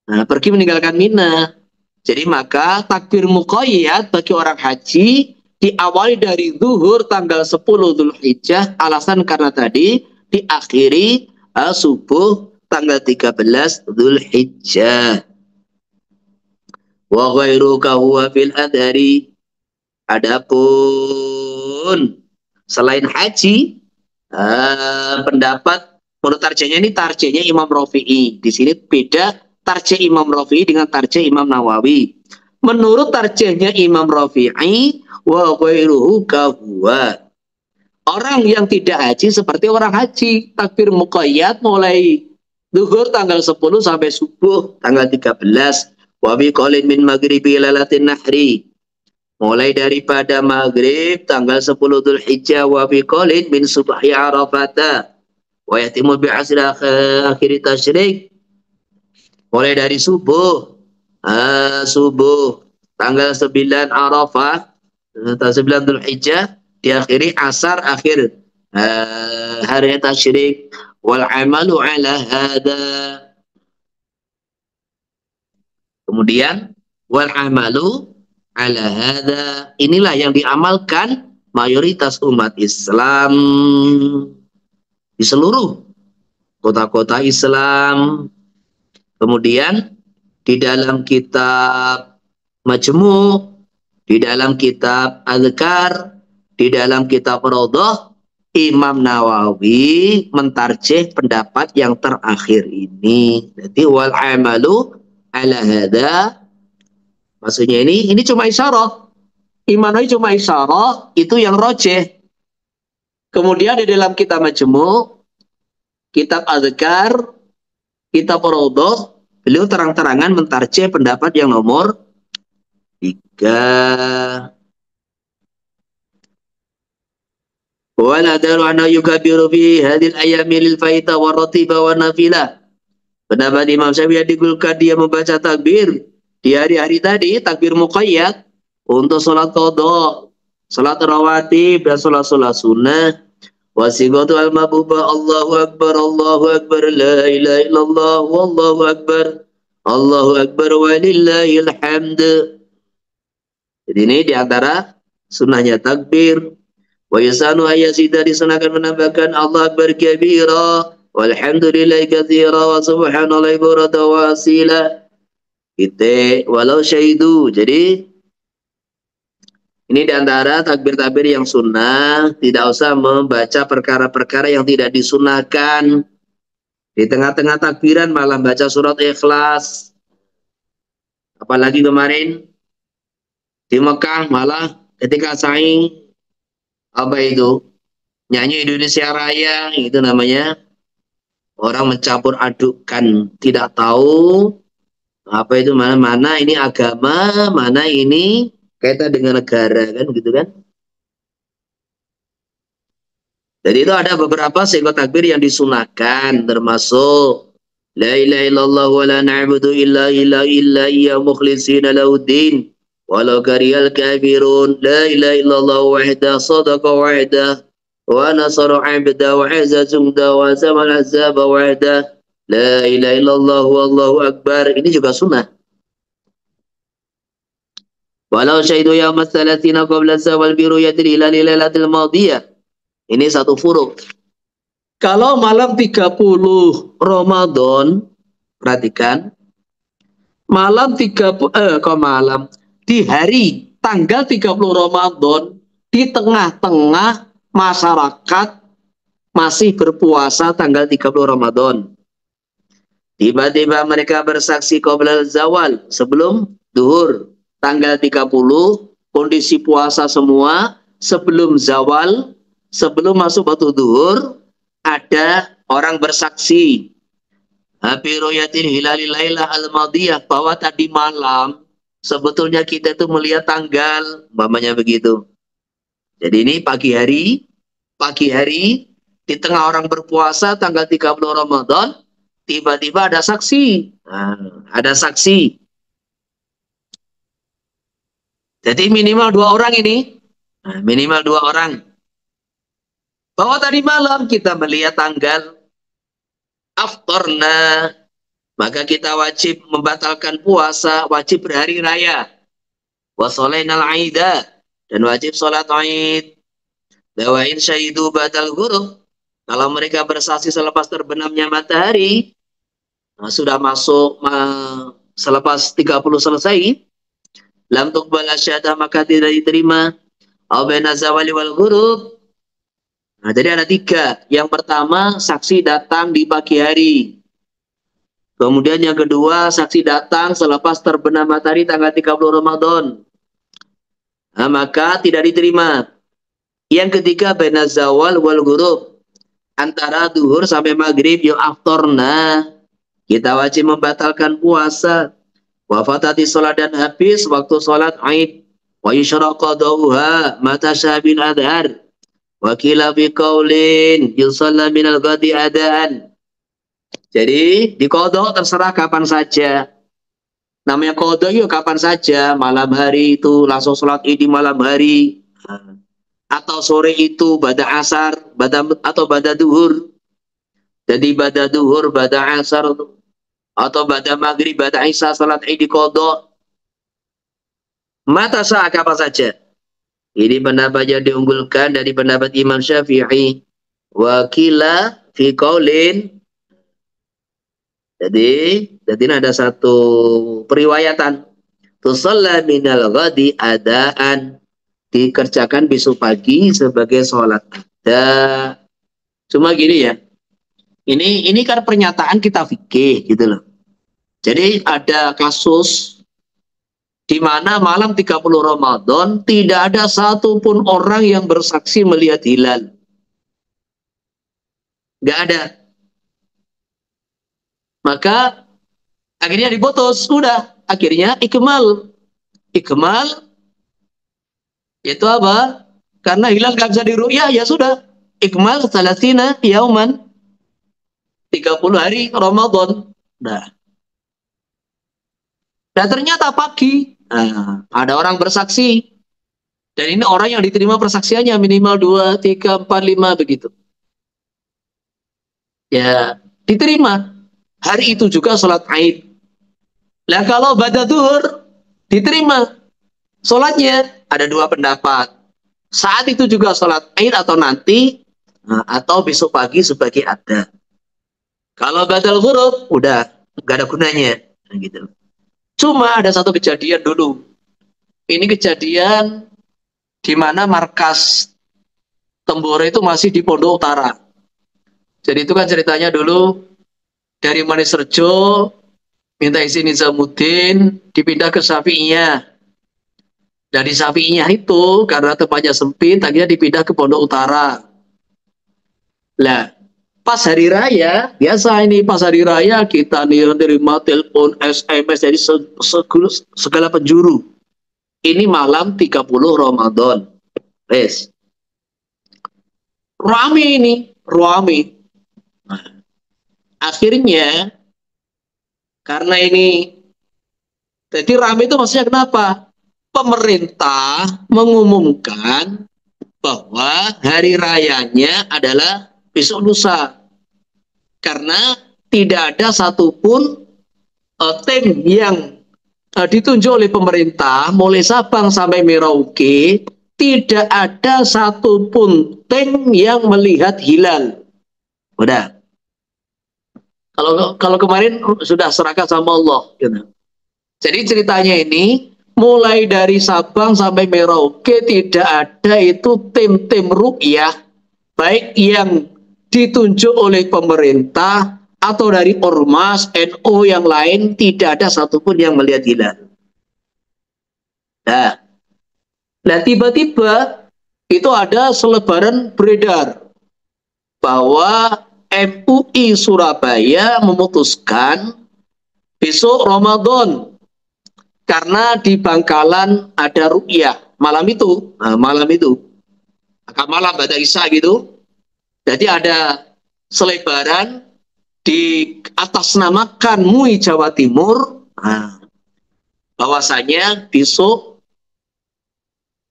Speaker 1: Nah, pergi meninggalkan Mina. Jadi maka takbir muqayyad bagi orang haji diawali dari zuhur tanggal 10 Dzulhijjah, alasan karena tadi diakhiri subuh tanggal 13 Dzulhijjah. Wa ghairuka huwa fil adhari. Adapun selain haji, pendapat menurut tarjihnya ini tarjihnya Imam Rafi'i. Di sini beda tarjih Imam Rafi'i dengan tarjih Imam Nawawi. Menurut tarjihnya Imam Rafi'i, wa ghairuhu kahuwa. Orang yang tidak haji seperti orang haji, takbir muqayyad mulai zuhur tanggal 10 sampai subuh tanggal 13. Wa bi qaulin min maghribi lailatin nahri. Mulai daripada maghrib tanggal 10 Dzulhijjah, wa bi qaulin min subhi arafata. Wa yatimu bi asri akhir tasyrik. Mulai dari subuh tanggal 9 Arafah, tanggal 9 Dzulhijjah, diakhiri asar akhir hari tasyrik. Wal amalu ala hada. Kemudian wal amalu ala hada, inilah yang diamalkan mayoritas umat Islam di seluruh kota-kota Islam. Kemudian di dalam kitab Majmu', di dalam kitab Adhkar, di dalam kitab Raudhah, Imam Nawawi mentarjih pendapat yang terakhir ini. Jadi wal amalu ala hada, maksudnya ini cuma isyarah. Imam Nawawi cuma isyarah, itu yang rojeh. Kemudian di dalam kitab Majmu', kitab Adzkar, kitab Raudhah, beliau terang-terangan mentarjih pendapat yang nomor 3. Wala daru anna yukabiru fi hadil ayami lil faita wa ratiba wa nafilah. Pendapat Imam Syafi'i digulkan dia membaca takbir di hari-hari tadi, takbir muqayyad untuk sholat qadha, sholat rawatib dan sholat-sholat sunnah. Wasiqatu al-mabubah Allahu Akbar, la ilaha illallah, Allahu Akbar walillahil hamd. Jadi ini diantara sunnahnya takbir. Wa yusanu ayasida disunahkan menambahkan Allah Akbar kabira walhamdulillahi katsira wa subhanallahi bukratan wa asila. Kita walau syahidu. Jadi ini diantara takbir-takbir yang sunnah, tidak usah membaca perkara-perkara yang tidak disunahkan. Di tengah-tengah takbiran malah baca surat Ikhlas. Apalagi kemarin di Mekah malah ketika sa'i apa itu? Nyanyi Indonesia Raya, itu namanya orang mencampur adukkan, tidak tahu apa itu mana ini agama, mana ini kaitan dengan negara, kan gitu kan. Jadi itu ada beberapa sigat takbir yang disunahkan, termasuk la ilaha illallah wa la na'budu illa iya mukhlishina lahuddin walau karihal kafirun, la ilaha illallah wahda sadaqa wahda wa nasara 'abda wa 'azza junda wa zamal azaba wahda, la ilaha illallah wallahu akbar. Ini juga sunnah. Walau syahidu yawma tsalatsina qabla zawal bi ru'yatil hilali lailatul madiyah. Ini satu furuk. Kalau malam 30 Ramadan, perhatikan, malam 30 malam di hari tanggal 30 Ramadan, di tengah-tengah masyarakat masih berpuasa tanggal 30 Ramadan. Tiba-tiba mereka bersaksi qabla zawal, sebelum duhur tanggal 30, kondisi puasa semua. Sebelum zawal, sebelum masuk waktu duhur, ada orang bersaksi Habiroyatin hilali lailah al-madiyah, bahwa tadi malam sebetulnya kita itu melihat tanggal, umpamanya begitu. Jadi ini pagi hari di tengah orang berpuasa tanggal 30 Ramadan, tiba-tiba ada saksi. Nah, ada saksi. Jadi minimal 2 orang ini. Nah, minimal 2 orang. Bahwa tadi malam kita melihat tanggal aftarna, maka kita wajib membatalkan puasa, wajib berhari raya. Wa sholainal aida, dan wajib sholat Aid. Wa in syahidu badal ghurub, kalau mereka bersaksi selepas terbenamnya matahari, nah, sudah masuk selepas 30 selesai, lam tuqbal asyadah, maka tidak diterima. Au baina zawali wal ghurub. Nah, jadi ada 3. Yang pertama, saksi datang di pagi hari. Kemudian yang kedua, saksi datang selepas terbenam matahari tanggal 30 Ramadan. Nah, maka tidak diterima. Yang ketiga, baina zawal wal ghurub, antara duhur sampai maghrib, ya aftarna, kita wajib membatalkan puasa. Wa fatati sholat, dan habis waktu sholat Aid. Wa yushra qadauha mata syabin adhar. Wa kila fi qaulin yusalla minal ghadi adaan. Jadi di qadha terserah kapan saja. Namanya qadha ya kapan saja, malam hari itu langsung sholat Id di malam hari, atau sore itu pada asar, atau pada duhur. Jadi pada duhur, pada asar, atau pada maghrib, pada isya, salat Id di qadha. Mata sah kapan saja. Ini pendapat yang diunggulkan dari pendapat Imam Syafi'i. Wa kila fi qaulin. Jadi ini ada satu periwayatan. Tusalla minal ghadi adaan, dikerjakan besok pagi sebagai sholat ada. Cuma gini ya, ini kan pernyataan kita fikih gitu loh. Jadi ada kasus di mana malam 30 Ramadan tidak ada satupun orang yang bersaksi melihat hilal. Nggak ada. Maka akhirnya diputus, udah. Akhirnya ikmal. Ikmal itu apa? Karena hilang gak bisa diru'yah, ya sudah. Ikmal salatina yauman. 30 hari Ramadan. Nah, dan ternyata pagi, ada orang bersaksi. Dan ini orang yang diterima persaksiannya minimal 2, 3, 4, 5 begitu. Ya, diterima. Hari itu juga sholat Aid. Nah, kalau pada duhur diterima sholatnya, ada dua pendapat. Saat itu juga sholat Aid atau nanti, atau besok pagi sebagai ada. Kalau badal huruf, udah nggak ada gunanya, gitu. Cuma ada satu kejadian dulu. Ini kejadian di mana markas Temboro itu masih di Pondok Utara. Jadi itu kan ceritanya dulu dari Manisrejo minta izin Nizamuddin dipindah ke Syafi'iyah. Dari Syafi'iyah itu karena tempatnya sempit, akhirnya dipindah ke Pondok Utara. Lah, pas hari raya, biasa ini pas hari raya kita nerima telepon, SMS dari segala penjuru. Ini malam 30 Ramadan. Wes. Rame ini, rame. Nah, akhirnya karena ini jadi rame itu maksudnya kenapa? Pemerintah mengumumkan bahwa hari rayanya adalah besok lusa. Karena tidak ada satupun tim yang ditunjuk oleh pemerintah mulai Sabang sampai Merauke, tidak ada satupun tim yang melihat hilal. Udah. Kalau kemarin sudah serahkan sama Allah. Gitu. Jadi ceritanya ini mulai dari Sabang sampai Merauke tidak ada itu tim-tim ruqyah baik yang ditunjuk oleh pemerintah atau dari ormas NU yang lain, tidak ada satupun yang melihat hilal. Nah, tiba-tiba itu ada selebaran beredar bahwa MUI Surabaya memutuskan besok Ramadan karena di Bangkalan ada ruqyah malam itu. Nah, malam itu akan malam pada Isya gitu. Jadi ada selebaran di atas namakan MUI Jawa Timur, bahwasanya besok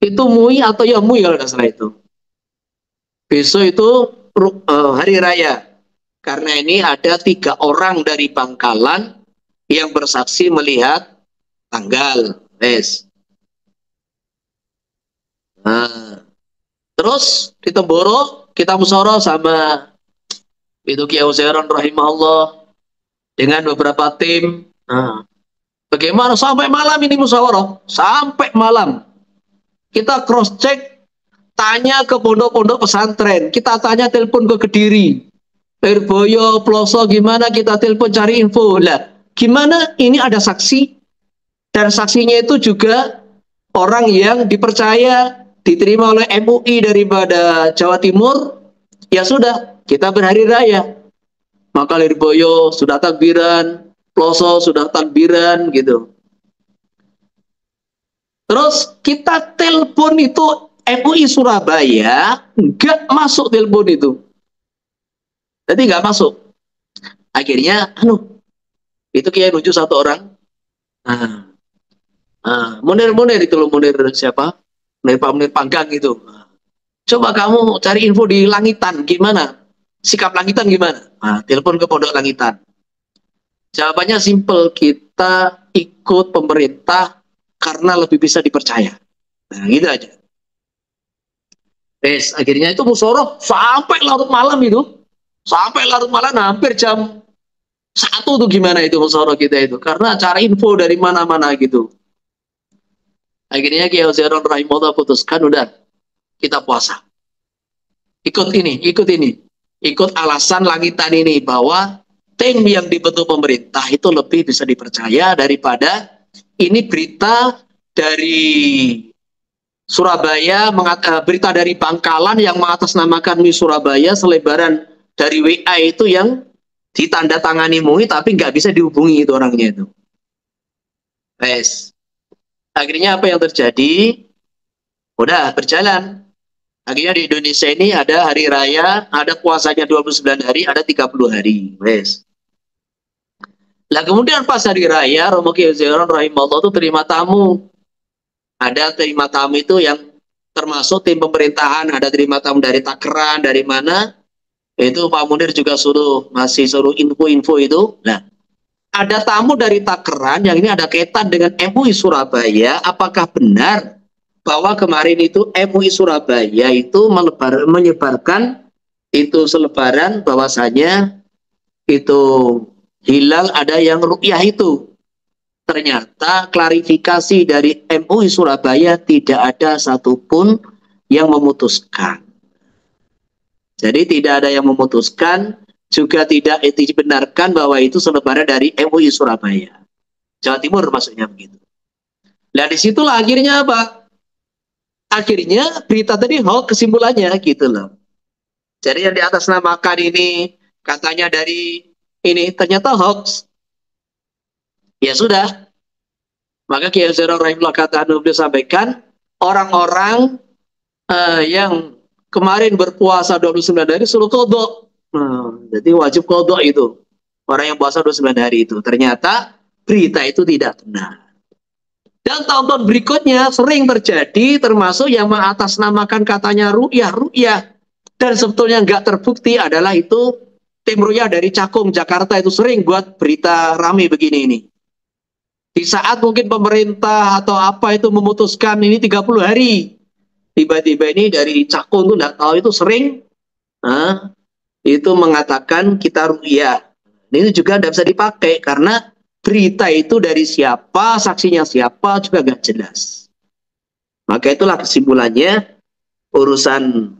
Speaker 1: itu MUI atau ya MUI kalau tidak salah itu. Besok itu hari raya. Karena ini ada 3 orang dari Bangkalan yang bersaksi melihat tanggal. Yes. Terus di Temboro kita musyawarah sama itu Kiai Uzairon rahimahullah dengan beberapa tim. Bagaimana sampai malam ini musyawarah? Sampai malam. Kita cross check, tanya ke pondok-pondok pesantren, kita tanya telepon ke Kediri, Lirboyo, Ploso, gimana kita telepon cari info. Lah, gimana ini ada saksi dan saksinya itu juga orang yang dipercaya diterima oleh MUI daripada Jawa Timur, ya sudah, kita berhari raya. Maka Lirboyo sudah takbiran, Ploso sudah takbiran, gitu. Terus kita telepon itu MUI Surabaya, nggak masuk telepon itu. Jadi nggak masuk. Akhirnya, itu Kiai nuju 1 orang. Munir itu loh, Munir siapa? Munir Panggang itu. Coba kamu cari info di Langitan, gimana? Sikap Langitan gimana? Telepon ke Pondok Langitan. Jawabannya simple, kita ikut pemerintah karena lebih bisa dipercaya. Nah, gitu aja. Akhirnya itu musyawarah sampai larut malam itu. Sampai larut malam, hampir jam 1 tuh gimana itu musyawarah kita itu. Karena cari info dari mana-mana gitu. Akhirnya Kiai Uzairon rahimahullah putuskan, udah, kita puasa. Ikut ini. Ikut alasan Langitan ini, bahwa tim yang dibentuk pemerintah itu lebih bisa dipercaya daripada ini berita dari Surabaya, berita dari Bangkalan yang mengatasnamakan MUI Surabaya, selebaran dari WA itu yang ditandatangani MUI tapi nggak bisa dihubungi itu orangnya itu. Wes. Akhirnya apa yang terjadi? Udah berjalan. Akhirnya di Indonesia ini ada hari raya, ada puasanya 29 hari, ada 30 hari. Wes. Lah kemudian pas hari raya, Romo Kiai Zairon rahimahullah itu terima tamu. Ada terima tamu itu yang termasuk tim pemerintahan, ada terima tamu dari Takeran, dari mana? Itu Pak Munir juga masih suruh info-info itu. Nah, ada tamu dari Takeran yang ini ada kaitan dengan MUI Surabaya. Apakah benar bahwa kemarin itu MUI Surabaya itu menyebarkan itu selebaran bahwasanya itu hilal ada yang ru'yah itu. Ternyata klarifikasi dari MUI Surabaya tidak ada satupun yang memutuskan. Jadi tidak ada yang memutuskan, juga tidak dibenarkan bahwa itu selebaran dari MUI Surabaya. Jawa Timur maksudnya begitu. Nah disitulah akhirnya apa? Akhirnya berita tadi hoax kesimpulannya gitu loh. Jadi yang di atas namakan ini katanya dari ini ternyata hoax. Ya sudah. Maka Kiai Zairon rahimahullah kata beliau sampaikan orang-orang yang kemarin berpuasa 29 hari suruh kodok. Jadi wajib kodok itu. Orang yang puasa 29 hari itu. Ternyata berita itu tidak benar. Dan tahun-tahun berikutnya sering terjadi termasuk yang mengatasnamakan katanya ru'yah. Dan sebetulnya nggak terbukti adalah itu tim ru'yah dari Cakung, Jakarta itu sering buat berita rame begini ini. Di saat mungkin pemerintah atau apa itu memutuskan ini 30 hari. Tiba-tiba ini dari Cakung itu nggak tahu itu sering itu mengatakan kita ru'yah. Ini juga tidak bisa dipakai karena berita itu dari siapa, saksinya siapa juga nggak jelas. Maka itulah kesimpulannya urusan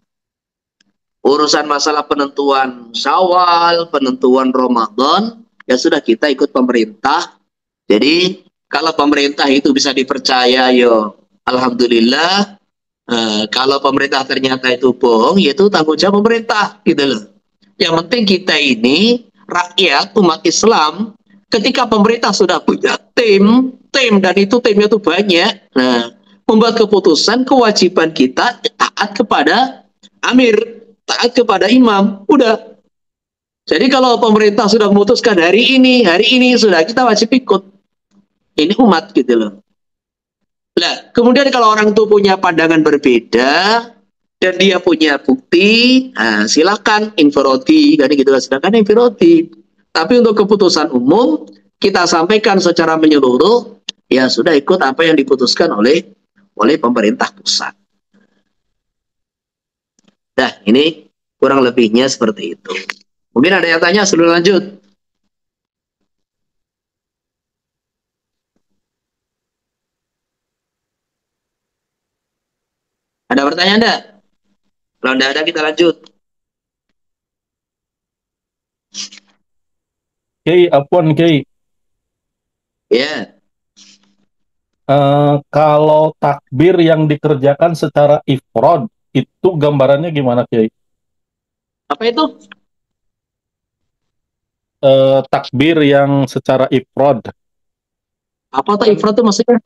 Speaker 1: masalah penentuan Syawal, penentuan Ramadan, ya sudah kita ikut pemerintah. Jadi kalau pemerintah itu bisa dipercaya, yo alhamdulillah. Kalau pemerintah ternyata itu bohong, yaitu tanggung jawab pemerintah, gitu loh. Yang penting kita ini rakyat umat Islam, ketika pemerintah sudah punya tim dan itu timnya itu banyak, nah membuat keputusan kewajiban kita taat kepada amir, taat kepada imam, udah. Jadi kalau pemerintah sudah memutuskan hari ini sudah kita wajib ikut. Ini umat gitu loh. Nah, kemudian kalau orang itu punya pandangan berbeda dan dia punya bukti, silakan infiroti, kan gitu, silakan infiroti. Tapi untuk keputusan umum kita sampaikan secara menyeluruh, ya sudah ikut apa yang diputuskan oleh pemerintah pusat. Nah, ini kurang lebihnya seperti itu. Mungkin ada yang tanya sebelum lanjut. Ada pertanyaan enggak? Kalau enggak ada kita lanjut.
Speaker 2: Kiai, apun Kiai.
Speaker 1: Ya.
Speaker 2: Kalau takbir yang dikerjakan secara ifrad itu gambarannya gimana Kiai?
Speaker 1: Apa itu?
Speaker 2: Takbir yang secara ifrad.
Speaker 1: Apa tuh ifrad itu maksudnya?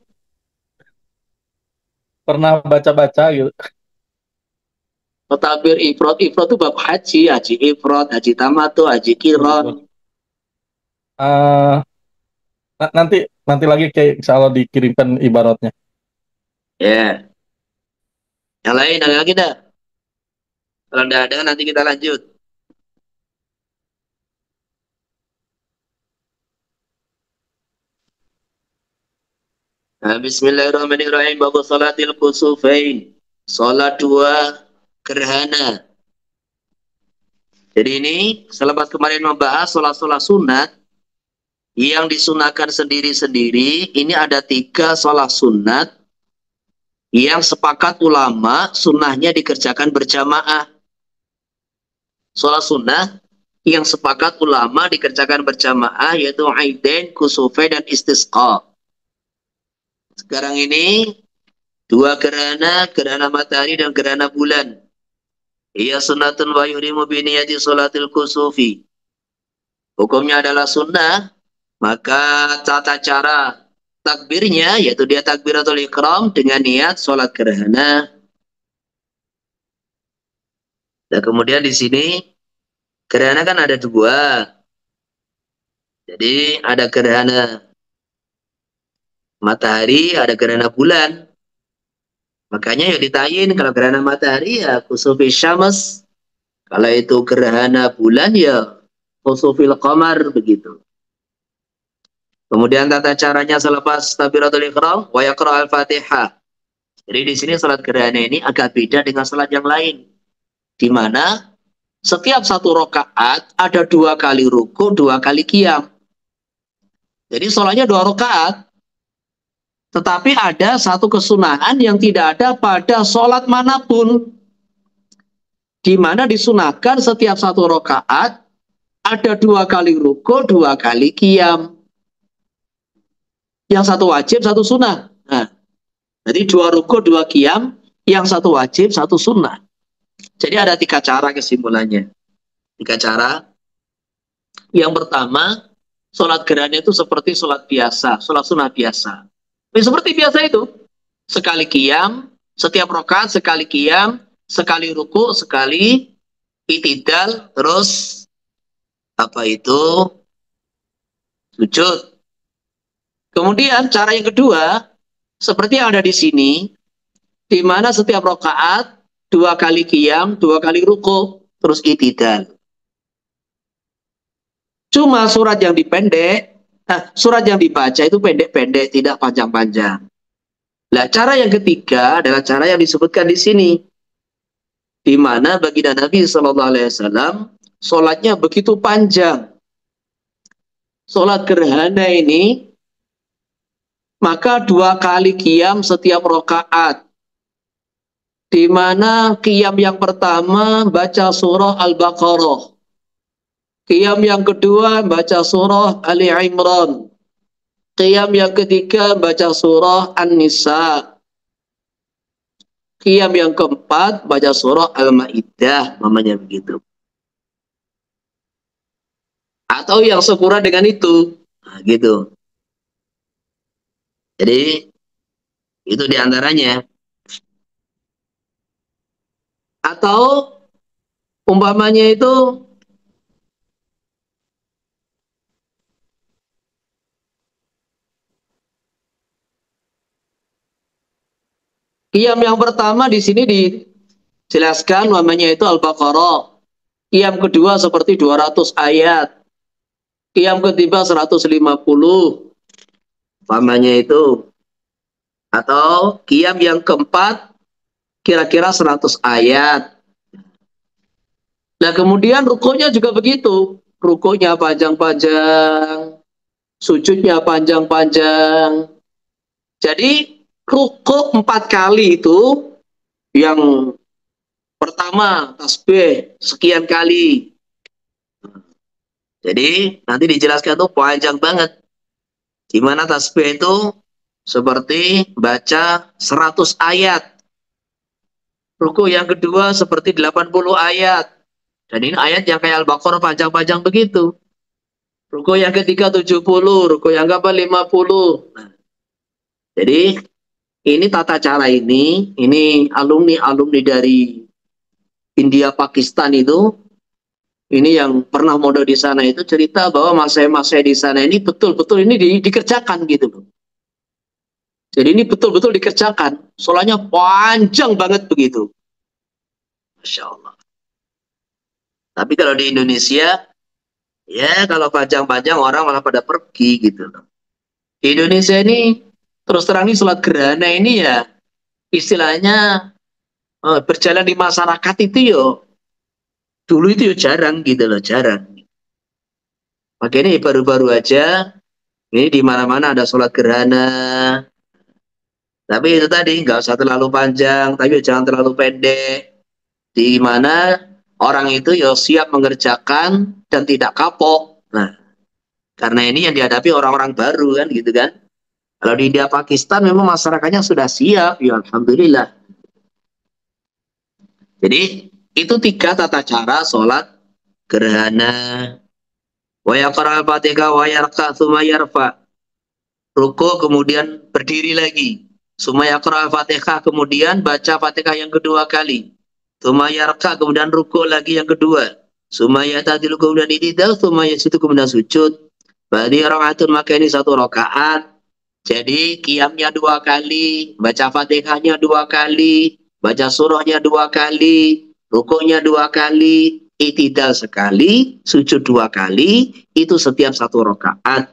Speaker 2: Pernah baca-baca gitu.
Speaker 1: Takbir ifrad itu bab haji ifrad, haji tamattu, haji qiran.
Speaker 2: Nanti lagi kayak insya Allah dikirimkan ibaratnya.
Speaker 1: Ya. Yang lain ada lagi enggak? Kalau enggak ada nanti kita lanjut. Bismillahirrahmanirrahim. Babu salatil kusufain. Salat dua gerhana. Jadi ini selepas kemarin membahas sholat-sholat sunat yang disunahkan sendiri-sendiri, ini ada 3 sholat sunat yang sepakat ulama sunnahnya dikerjakan berjamaah. Sholat sunnah yang sepakat ulama dikerjakan berjamaah yaitu aidain, kusufain, dan istisqa. Sekarang ini 2 gerhana matahari dan gerhana bulan. Ia sunatun wa yuhrimu biniyati sholatil kusufi. hukumnya adalah sunnah, maka tata cara takbirnya yaitu dia takbiratul ihram dengan niat sholat gerhana. Dan kemudian di sini gerhana kan ada dua. Jadi ada gerhana matahari, ada gerhana bulan. Makanya ya ditayin kalau gerhana matahari ya kusufis syams. Kalau itu gerhana bulan ya kusufil qamar begitu. Kemudian tata caranya selepas takbiratul ihram wa yaqra al-Fatihah. Jadi di sini salat gerhana ini agak beda dengan salat yang lain. Di mana setiap satu rakaat ada 2 kali ruku, 2 kali qiyam. Jadi sholatnya 2 rakaat. Tetapi ada satu kesunahan yang tidak ada pada sholat manapun. Di mana disunahkan setiap satu rakaat ada 2 kali ruku, 2 kali qiyam. Yang satu wajib, satu sunnah. Nah, jadi 2 ruku, 2 qiyam, yang satu wajib, satu sunnah. Jadi ada 3 cara kesimpulannya. 3 cara. Yang pertama, sholat gerhana itu seperti sholat biasa, sholat sunnah biasa. Seperti biasa itu. Sekali qiyam, setiap rakaat sekali qiyam, sekali ruku, sekali i'tidal, terus apa itu? Sujud. Kemudian cara yang kedua, seperti yang ada di sini, di mana setiap rakaat 2 kali qiyam, 2 kali ruku, terus i'tidal. Cuma surat yang surat yang dibaca itu pendek-pendek, tidak panjang-panjang. Nah, cara yang ketiga adalah cara yang disebutkan di sini, di mana baginda Nabi SAW sholatnya begitu panjang. Sholat gerhana ini maka 2 kali qiyam setiap rakaat. Di mana qiyam yang pertama baca surah Al-Baqarah. Qiyam yang kedua baca surah Ali Imran. Qiyam yang ketiga baca surah An-Nisa. Qiyam yang keempat baca surah Al-Maidah, namanya begitu. Atau yang sekurang dengan itu. Nah, gitu. Jadi itu diantaranya. Atau umpamanya itu qiyam yang pertama di sini dijelaskan namanya itu Al-Baqarah. Qiyam kedua seperti 200 ayat. Qiyam ketiga 150. Umpamanya itu. Atau qiyam yang keempat kira-kira 100 ayat. Nah, kemudian rukunya juga begitu. Rukunya panjang-panjang, sujudnya panjang-panjang. Jadi ruku 4 kali itu, yang pertama tasbih sekian kali. Jadi nanti dijelaskan tuh panjang banget. Di mana tasbih itu seperti baca 100 ayat. Ruku yang kedua seperti 80 ayat. Dan ini ayat yang kayak Al-Baqarah panjang-panjang begitu. Ruku yang ketiga 70, ruku yang keempat 50. Nah, jadi ini tata cara ini alumni dari India Pakistan itu, ini yang pernah modal di sana itu cerita bahwa masa-masa di sana ini betul-betul ini dikerjakan gitu loh. Jadi ini betul-betul dikerjakan. Sholatnya panjang banget begitu. Masya Allah. Tapi kalau di Indonesia, ya kalau panjang-panjang orang malah pada pergi gitu loh. Di Indonesia ini, terus terang ini sholat gerhana ini ya, istilahnya berjalan di masyarakat itu yo, dulu itu yo jarang gitu loh, jarang. Makanya ini baru-baru aja, ini di mana-mana ada sholat gerhana. Tapi itu tadi, nggak usah terlalu panjang, tapi jangan terlalu pendek. Di mana orang itu ya siap mengerjakan dan tidak kapok. Nah, karena ini yang dihadapi orang-orang baru kan gitu kan. Kalau di India Pakistan memang masyarakatnya sudah siap, ya alhamdulillah. Jadi itu 3 tata cara sholat gerhana. Wa yaqra al-Fatihah wa yarka tsumma yarfa. Ruku kemudian berdiri lagi. Tsumma yaqra al-Fatihah kemudian baca Fatihah yang kedua kali. Tsumma yarka kemudian ruku lagi yang kedua. Tsumma yatadilu kemudian itidal, tsumma yasjudu kemudian sujud. Berarti rakaatun maka ini satu rakaat. Jadi qiyamnya 2 kali, baca Fatihahnya 2 kali, baca surahnya 2 kali, rukuknya 2 kali, itidal sekali, sujud 2 kali, itu setiap satu rakaat.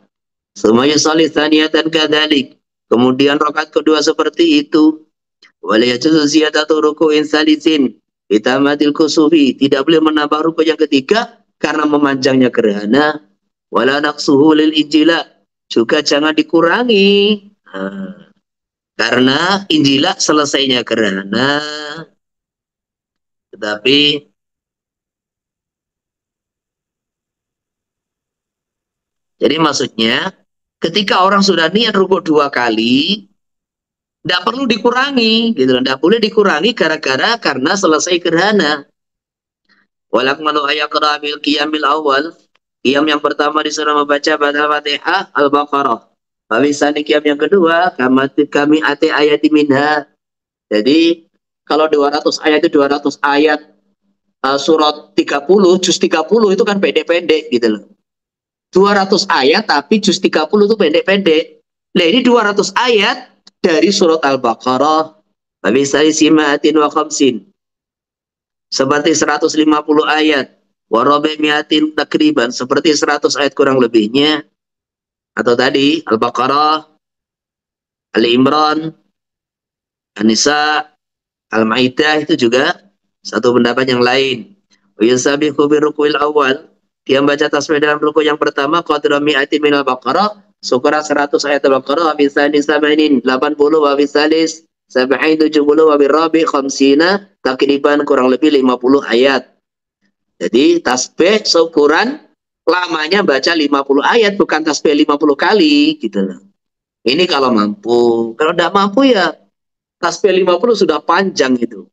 Speaker 1: Semuanya salih tsaniyatan kadzalik. Kemudian rakaat kedua seperti itu. Wala yajuzu ziyadatu ruku'in salisin bitamatil kusufi. Tidak boleh menambah rukuk yang ketiga karena memanjangnya gerhana. Wala naqsuhu lil injila. Juga jangan dikurangi. Karena injila selesainya gerhana. Tetapi jadi maksudnya ketika orang sudah niat rukuk 2 kali, tidak perlu dikurangi, gitu. Tidak boleh dikurangi karena selesai gerhana. Walakmanu ayaqra bil qiyamil awal. Qiyam yang pertama disuruh membaca baca Fatihah Al-Baqarah. Habisani qiyam yang kedua kami ate ayat minha. Jadi kalau 200 ayat itu 200 ayat surat 30, juz 30 itu kan pendek-pendek gitu loh. 200 ayat tapi juz 30 itu pendek-pendek. Nah ini 200 ayat dari surat Al-Baqarah. Habisani sima'atin wa khamsin. Seperti 150 ayat. Warabi mi'atin takriban, seperti 100 ayat kurang lebihnya. Atau tadi Al-Baqarah, Al-Imran, An-Nisa, Al-Maidah, itu juga satu pendapat yang lain. Yusabihu birruku'il awal. Dia membaca tasbih dalam ruku yang pertama qadra mi'ati min Al-Baqarah, syukur 100 ayat Al-Baqarah, wa bisani samainin 80, wa bisalis sabahin 70, wa birrabi khamsina, takriban kurang lebih 50 ayat. Jadi tasbih seukuran lamanya baca 50 ayat, bukan tasbih 50 kali gitu loh. Ini kalau mampu. Kalau tidak mampu ya tasbih 50 sudah panjang itu.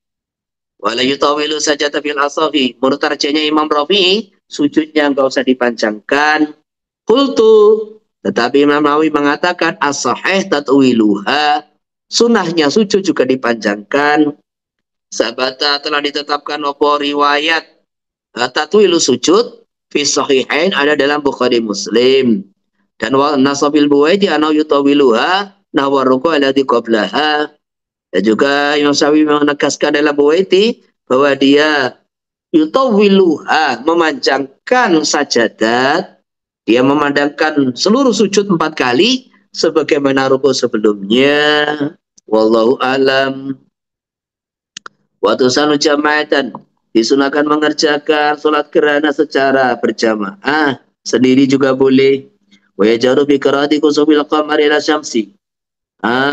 Speaker 1: Wala yutawilu sajata fil asafi. Menurut tarjanya Imam Rafi'i, sujudnya enggak usah dipanjangkan. Qultu, tetapi Imam Nawawi mengatakan as-sahih tatwiluha. Sunnahnya sujud juga dipanjangkan. Sabata telah ditetapkan apa riwayat tatwilu sujud fi sahihain ada dalam Bukhari Muslim. Dan wa nasabil buwaidi anau yutawiluha nahwa ruku' alladhi qablaha. Dan juga Imam Syafi'i menegaskan dalam buwaidi bahwa dia yutawiluha, memanjangkan sajadat, dia memandangkan seluruh sujud 4 kali sebagaimana ruku' sebelumnya. Wallahu alam. Wa tusanu jama'atan, disunahkan mengerjakan sholat gerhana secara berjamaah, sendiri juga boleh. Wa yajaru bi qiraati kusubil qamari ila syamsi.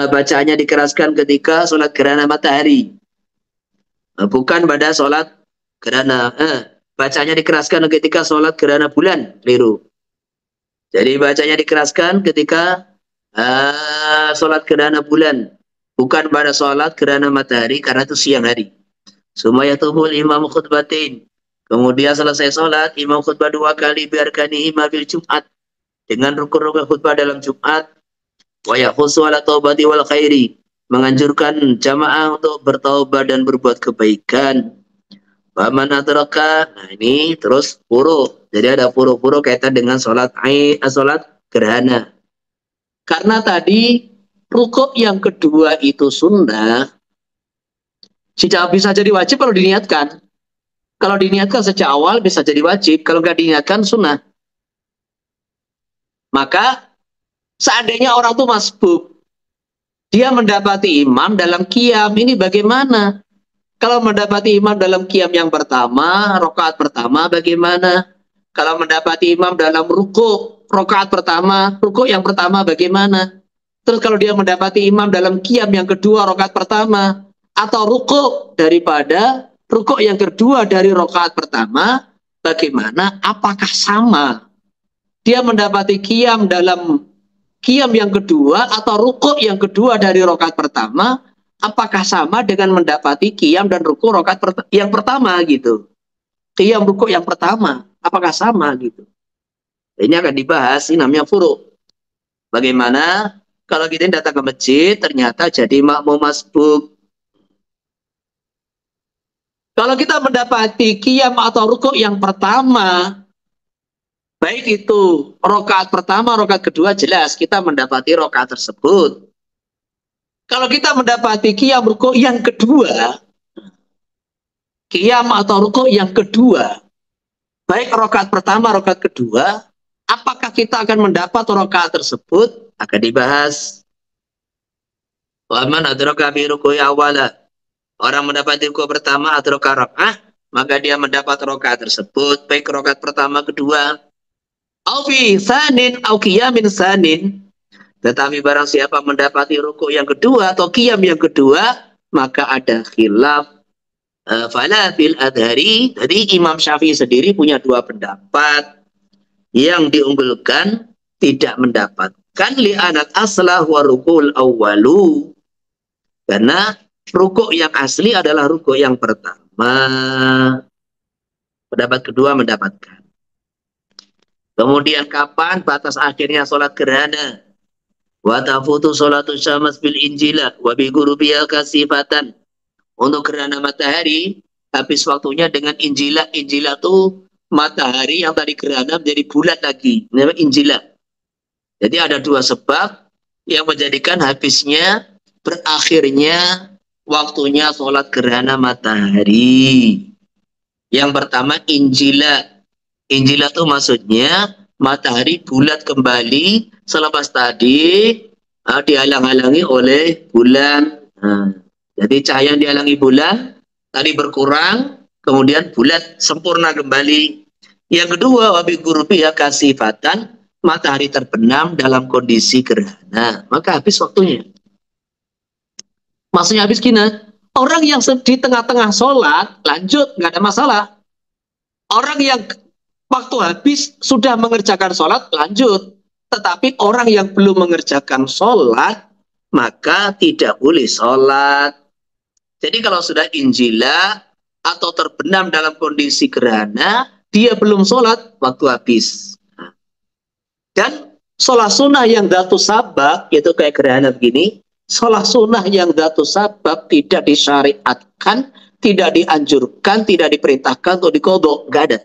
Speaker 1: Bacaannya dikeraskan ketika sholat gerhana matahari, bukan pada sholat gerhana. Bacanya dikeraskan ketika sholat gerhana bulan, keliru. Jadi bacanya dikeraskan ketika sholat gerhana bulan, bukan pada sholat gerhana matahari karena itu siang hari. Sumayatuhul imam khutbatin. Kemudian selesai sholat, imam khutbah 2 kali biarkani imam fil Jumat, dengan rukun-rukun khutbah dalam Jumat. Wa yakhusu ala taubati wal khairi, menganjurkan jamaah untuk bertaubat dan berbuat kebaikan. Wa man adraka, nah ini terus furu. Jadi ada furu-furu kaitan dengan sholat gerhana. Karena tadi rukuk yang kedua itu sunnah, bisa jadi wajib kalau diniatkan. Kalau diniatkan sejak awal bisa jadi wajib, kalau nggak diniatkan sunnah. Maka seandainya orang itu masbuk, dia mendapati imam dalam qiyam, ini bagaimana? Kalau mendapati imam dalam qiyam yang pertama, rakaat pertama bagaimana? Kalau mendapati imam dalam rukuk, rakaat pertama, rukuk yang pertama bagaimana? Terus kalau dia mendapati imam dalam qiyam yang kedua, rakaat pertama, atau rukuk daripada rukuk yang kedua dari rakaat pertama, bagaimana? Apakah sama? Dia mendapati qiyam dalam qiyam yang kedua atau rukuk yang kedua dari rakaat pertama, apakah sama dengan mendapati qiyam dan rukuk rakaat yang pertama gitu? Qiyam rukuk yang pertama, apakah sama gitu? Ini akan dibahas, ini namanya furu'. Bagaimana kalau kita datang ke masjid ternyata jadi makmum masbuk. Kalau kita mendapati qiyam atau rukuk yang pertama, baik itu rokaat pertama, rokaat kedua, jelas kita mendapati rokaat tersebut. Kalau kita mendapati qiyam rukuk yang kedua, qiyam atau rukuk yang kedua, baik rokaat pertama, rokaat kedua, apakah kita akan mendapat rokaat tersebut? Akan dibahas. Waman adraka bi ruku'i awala. Orang mendapati rukuk pertama atau rakaat, maka dia mendapat rokaat tersebut, baik rokaat pertama, kedua, au fi sanin au qiyamin sanin. Tetapi barang siapa mendapati rukuk yang kedua atau qiyam yang kedua, maka ada khilaf fala fil adhari. Jadi Imam Syafi'i sendiri punya dua pendapat. Yang diunggulkan tidak mendapatkan li'anat aslah wa rukul awwalu, karena rukuk yang asli adalah rukuk yang pertama. Pendapat kedua mendapatkan. Kemudian kapan batas akhirnya sholat gerhana? Wa tafutu sholatu syams bil injila wa bi ghurubiha kasifatan. Untuk gerhana matahari habis waktunya dengan injila. Injila itu matahari yang tadi gerhana menjadi bulat lagi. Namanya injila. Jadi ada dua sebab yang menjadikan habisnya, berakhirnya waktunya sholat gerhana matahari. Yang pertama injila. Injila itu maksudnya matahari bulat kembali selepas tadi dihalang-halangi oleh bulan. Jadi cahaya yang dihalangi bulan tadi berkurang, kemudian bulat sempurna kembali. Yang kedua, wabi gurubiha kasifatan, matahari terbenam dalam kondisi gerhana, maka habis waktunya. Maksudnya habis gini, orang yang di tengah-tengah sholat lanjut, nggak ada masalah. Orang yang waktu habis sudah mengerjakan sholat lanjut, tetapi orang yang belum mengerjakan sholat maka tidak boleh sholat. Jadi kalau sudah injila atau terbenam dalam kondisi gerhana, dia belum sholat, waktu habis. Dan sholat sunnah yang dhatu sabab, yaitu kayak gerhana begini, sholat sunnah yang dhatu sabab tidak disyariatkan, tidak dianjurkan, tidak diperintahkan untuk diqodho, nggak ada.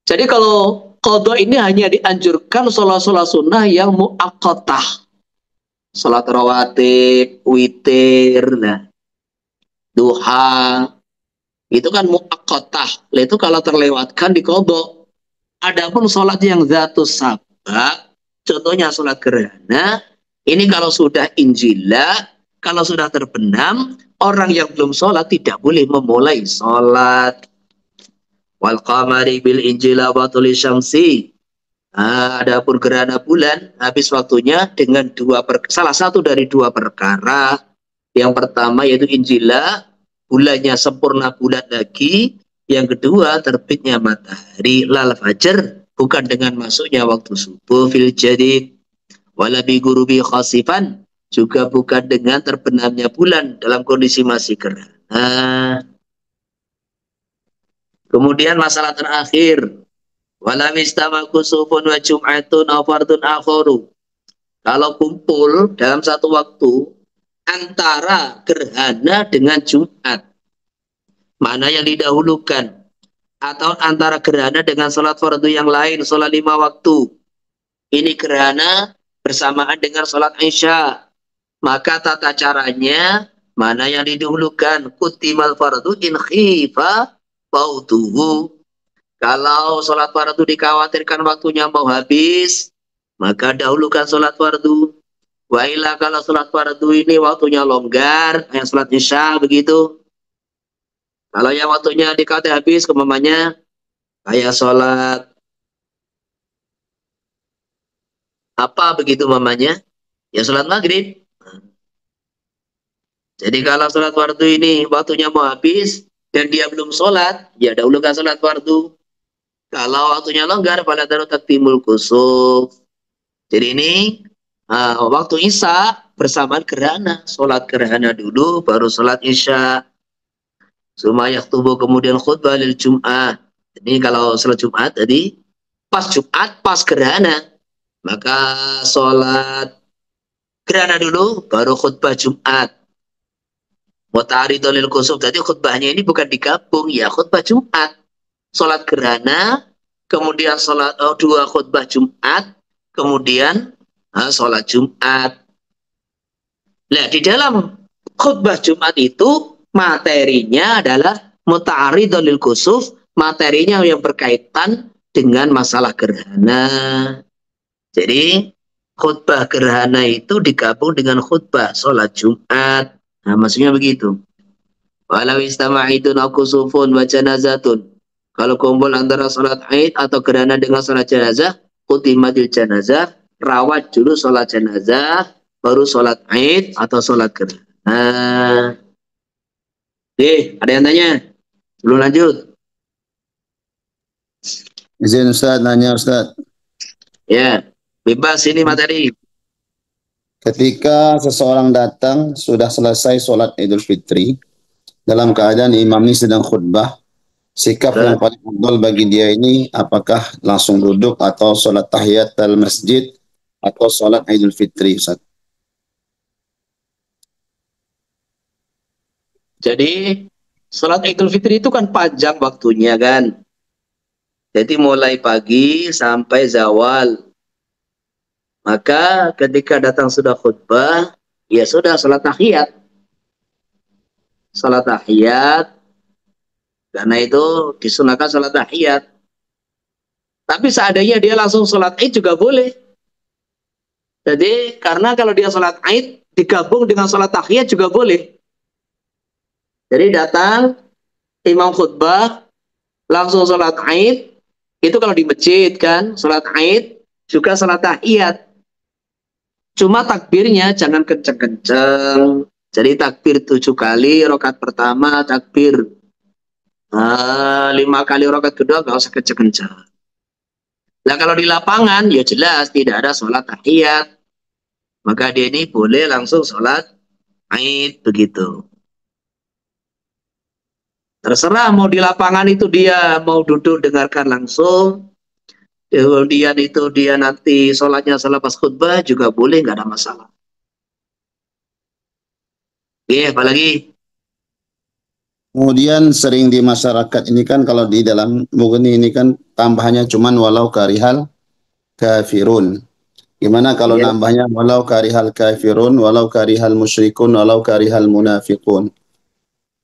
Speaker 1: Jadi kalau qodho ini hanya dianjurkan sholat-sholat sunnah yang mu'aqqatah. Sholat rawatib, witir, duha, itu kan mu'aqqatah. Itu kalau terlewatkan diqodho. Adapun sholat yang dhatu sabab, contohnya sholat gerhana, ini kalau sudah injila, kalau sudah terbenam, orang yang belum sholat tidak boleh memulai sholat. Wal qamari bil injila wa tuli syamsi. Adapun gerhana bulan habis waktunya dengan salah satu dari dua perkara. Yang pertama yaitu injila, bulannya sempurna bulat lagi. Yang kedua terbitnya matahari lal fajar, bukan dengan masuknya waktu subuh fil jadid. Wala bi gurubi khasifan, juga bukan dengan terbenamnya bulan dalam kondisi masih gerhana. Kemudian masalah terakhir, wala mistama kusufun wa jum'atun aw fardun akharu. Kalau kumpul dalam satu waktu antara gerhana dengan Jumat, mana yang didahulukan? Atau antara gerhana dengan sholat fardu yang lain, sholat 5 waktu. Ini gerhana bersamaan dengan sholat Isya. Maka tata caranya, mana yang didahulukan? Kutimal fardu in khifa fautuhu. Kalau sholat fardu dikhawatirkan waktunya mau habis, maka dahulukan sholat fardu. Wa ila kalau sholat fardu ini waktunya longgar, yang sholat Isya begitu. Kalau yang waktunya dikhawatir habis, kemamanya kayak sholat apa begitu mamanya? Ya sholat maghrib. Jadi kalau sholat fardu ini waktunya mau habis dan dia belum sholat, ya dahulukan sholat fardu. Kalau waktunya longgar, pada taruh takdimul kusuf. Jadi ini waktu Isya bersamaan gerhana. Sholat gerhana dulu, baru sholat Isya. Suma yaktubu kemudian khutbah lil Jum'ah. Ini kalau sholat Jumat tadi, pas Jumat, pas gerhana. Maka sholat gerhana dulu, baru khutbah Jumat. Muta'aridun lil kusuf. Jadi khutbahnya ini bukan digabung, ya khutbah Jumat. Sholat gerhana, kemudian sholat dua khutbah Jumat, kemudian sholat Jumat. Nah, di dalam khutbah Jumat itu materinya adalah muta'aridun lil kusuf, materinya yang berkaitan dengan masalah gerhana. Jadi khutbah gerhana itu digabung dengan khutbah sholat Jumat. Nah, maksudnya begitu. Walau istama'idun au kusufun wa janazatun. Kalau kumpul antara sholat Aid atau gerhana dengan sholat jenazah, khutimatil janazah, rawat dulu sholat jenazah, baru sholat Aid atau sholat gerhana. Oke, ada yang tanya? Belum lanjut?
Speaker 4: Izin Ustaz, nanya Ustaz.
Speaker 1: Ya, bebas ini materi.
Speaker 4: Ketika seseorang datang sudah selesai sholat Idul Fitri, dalam keadaan imam ini sedang khutbah, sikap yang paling afdal bagi dia ini apakah langsung duduk atau sholat tahiyat al masjid atau sholat Idul Fitri, Ustaz?
Speaker 1: Jadi sholat Idul Fitri itu kan panjang waktunya kan. Jadi mulai pagi sampai zawal. Maka ketika datang sudah khutbah, ya sudah sholat tahiyat. Sholat tahiyat, karena itu disunahkan sholat tahiyat. Tapi seandainya dia langsung sholat Id juga boleh. Jadi karena kalau dia sholat Id digabung dengan sholat tahiyat juga boleh. Jadi datang imam khutbah langsung sholat Id, itu kalau di masjid kan sholat Id juga sholat tahiyat. Cuma takbirnya jangan kenceng-kenceng. Jadi takbir 7 kali, rakaat pertama takbir 5 kali, rakaat kedua gak usah kenceng-kenceng. Nah kalau di lapangan ya jelas tidak ada sholat tahiyat, maka dia ini boleh langsung sholat Id begitu. Terserah mau di lapangan itu dia mau duduk dengarkan langsung, kemudian itu dia nanti sholatnya selepas khutbah juga boleh, nggak ada masalah. Oke, apalagi?
Speaker 4: Kemudian sering di masyarakat ini kan kalau di dalam Mughni ini kan tambahnya cuman walau karihal kafirun. Gimana kalau nambahnya walau karihal kafirun, walau karihal musyrikun, walau karihal munafiqun?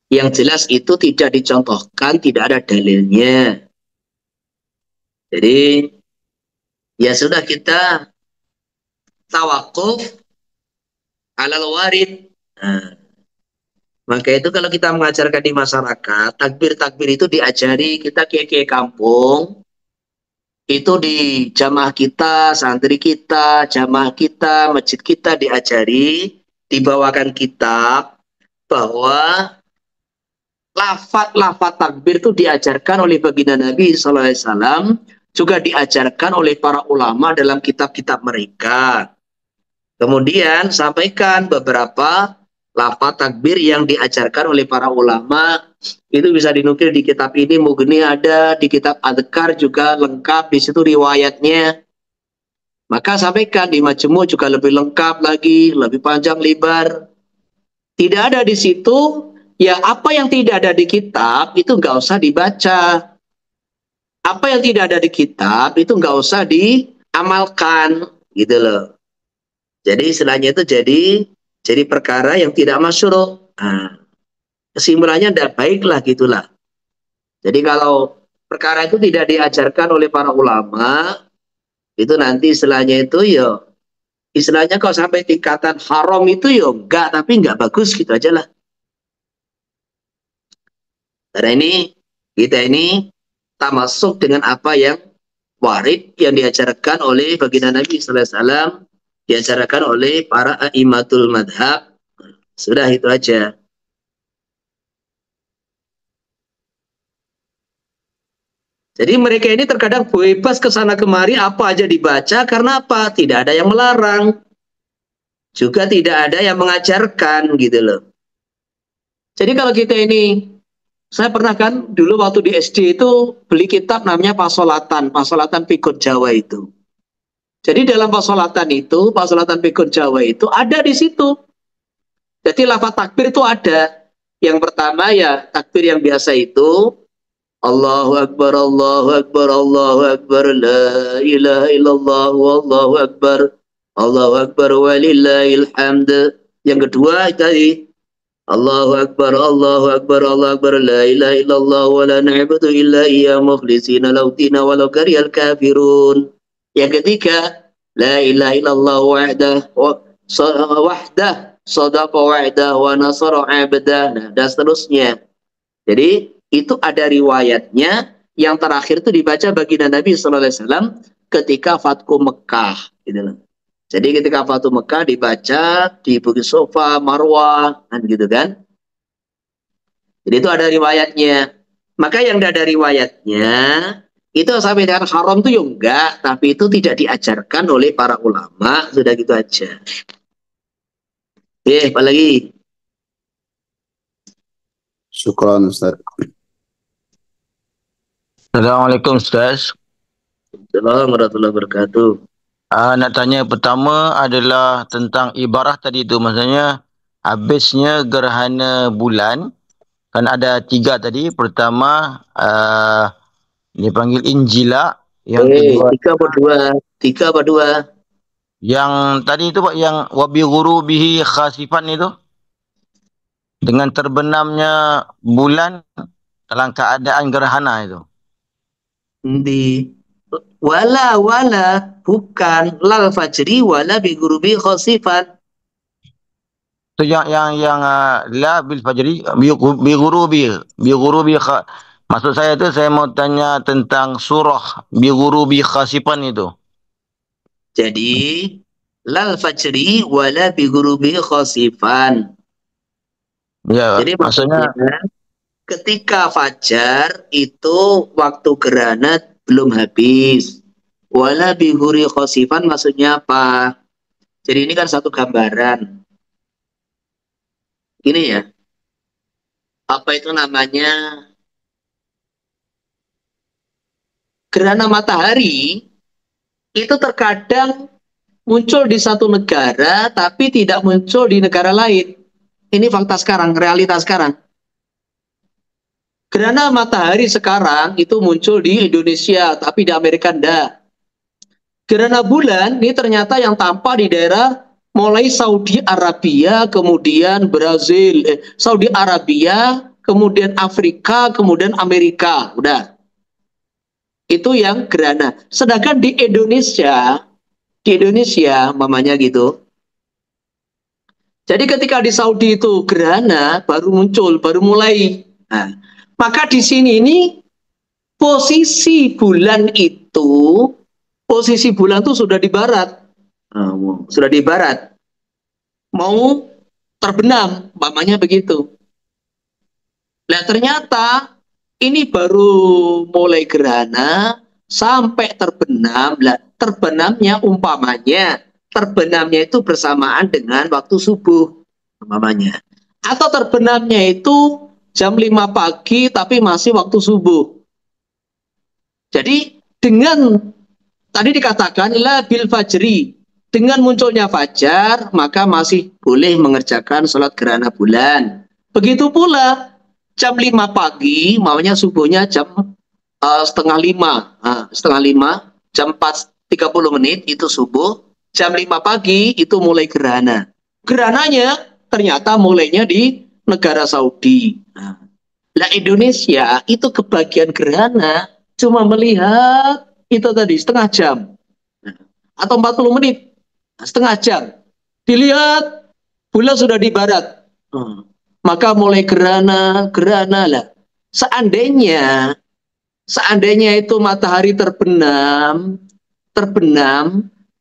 Speaker 1: Yang jelas itu tidak dicontohkan, tidak ada dalilnya. Jadi ya sudah kita tawakuf alal warid. Nah, maka itu kalau kita mengajarkan di masyarakat, takbir-takbir itu diajari kita kiai-kiai kampung, itu di jamaah kita, santri kita, jamaah kita, masjid kita diajari, dibawakan kitab, bahwa lafaz-lafaz takbir itu diajarkan oleh baginda Nabi SAW, juga diajarkan oleh para ulama dalam kitab-kitab mereka. Kemudian sampaikan beberapa lafaz takbir yang diajarkan oleh para ulama, itu bisa dinukil di kitab ini, Mughni ada, di kitab Adhkar juga lengkap, di situ riwayatnya. Maka sampaikan di Majmu' juga lebih lengkap lagi, lebih panjang lebar. Tidak ada di situ, ya apa yang tidak ada di kitab itu nggak usah dibaca. Apa yang tidak ada di kitab itu nggak usah diamalkan, gitu loh. Jadi istilahnya itu jadi perkara yang tidak masyru'. Nah, kesimpulannya tidak baiklah gitulah. Jadi kalau perkara itu tidak diajarkan oleh para ulama, itu nanti istilahnya itu ya, istilahnya kalau sampai tingkatan haram itu ya enggak, tapi enggak bagus gitu aja lah. Karena ini kita ini tamasuk dengan apa yang warid yang diajarkan oleh baginda Nabi sallallahu alaihi wasallam, diajarkan oleh para a'immatul madhab. Sudah itu aja. Jadi mereka ini terkadang bebas ke sana kemari, apa aja dibaca, karena apa? Tidak ada yang melarang. Juga tidak ada yang mengajarkan gitu loh. Jadi kalau kita ini Saya pernah kan dulu waktu di SD itu beli kitab namanya Pasolatan Pikun Jawa itu. Jadi dalam Pasolatan Pikun Jawa itu ada di situ. Jadi lafaz takbir itu ada. Yang pertama ya takbir yang biasa itu Allahu Akbar, Allahu Akbar, Allahu Akbar, la ilaha illallah, Allahu Akbar, Allahu Akbar, walillahil hamd. Yang kedua tadi Allahu Akbar, Allahu Akbar, Allahu Akbar, la ilaha illallah, wa la na'budu illa iya mukhlishina lautina walau karihal kafirun. Yang ketiga, la ilaha illallah wahdah, sadaqa wa'dah, wa nasara 'abdah. Nah, dan seterusnya. Jadi, itu ada riwayatnya. Yang terakhir itu dibaca baginda Nabi SAW ketika Fathu Mekah. Gitu loh. Jadi ketika Fathu Mekah dibaca di Bukit Sofa, Marwah, kan gitu kan. Jadi itu ada riwayatnya. Maka yang tidak ada riwayatnya, itu sampai dengan haram itu ya enggak, tapi itu tidak diajarkan oleh para ulama, sudah gitu aja. Oke, apa lagi?
Speaker 4: Syukran Ustaz.
Speaker 5: Assalamualaikum Ustaz.
Speaker 1: Assalamualaikum warahmatullahi wabarakatuh.
Speaker 5: Nak tanya pertama adalah tentang ibarah tadi tu, maksudnya habisnya gerhana bulan kan ada 3 tadi. Pertama dipanggil Injila, yang kedua
Speaker 1: 3 apa 2?
Speaker 5: Yang tadi itu Pak, yang wabi ghurubihi khasifan itu, dengan terbenamnya bulan dalam keadaan gerhana itu.
Speaker 1: Di wala bukan lal fajri wala bi ghurubi khasifan.
Speaker 5: Itu yang la bil fajri bi ghurubi maksud saya itu, saya mau tanya tentang surah bi ghurubi khasifan itu.
Speaker 1: Jadi lal fajri wala bi ghurubi khasifan.
Speaker 5: Ya,
Speaker 1: Jadi
Speaker 5: maksudnya
Speaker 1: ketika fajar itu waktu gerhana belum habis. Wala bihuri khosifan maksudnya apa? Jadi ini kan satu gambaran. Ini ya. Apa itu namanya? Gerhana matahari itu terkadang muncul di satu negara tapi tidak muncul di negara lain. Ini fakta sekarang, realitas sekarang. Gerhana matahari sekarang itu muncul di Indonesia, tapi di Amerika enggak. Gerhana bulan ini ternyata yang tampak di daerah mulai Saudi Arabia, kemudian Brazil, Saudi Arabia, kemudian Afrika, kemudian Amerika. Udah. Itu yang gerhana. Sedangkan di Indonesia mamanya gitu. Jadi ketika di Saudi itu gerhana baru muncul, baru mulai. Nah, maka di sini ini posisi bulan itu sudah di barat. Sudah di barat. Mau terbenam, mamanya begitu. Nah, ternyata ini baru mulai gerhana sampai terbenam. Lah, terbenamnya itu bersamaan dengan waktu subuh umpamanya. Atau terbenamnya itu jam 5 pagi tapi masih waktu subuh. Jadi dengan tadi dikatakan la bil fajri, dengan munculnya fajar maka masih boleh mengerjakan sholat gerhana bulan. Begitu pula jam 5 pagi, maunya subuhnya jam setengah 5, jam 4:30 itu subuh, jam 5 pagi itu mulai gerhana. Gerhananya ternyata mulainya di negara Saudi. Nah, Indonesia itu kebagian gerhana cuma melihat itu tadi setengah jam atau 40 menit, setengah jam. Dilihat bulan sudah di barat. Maka mulai gerhana lah. Seandainya itu matahari terbenam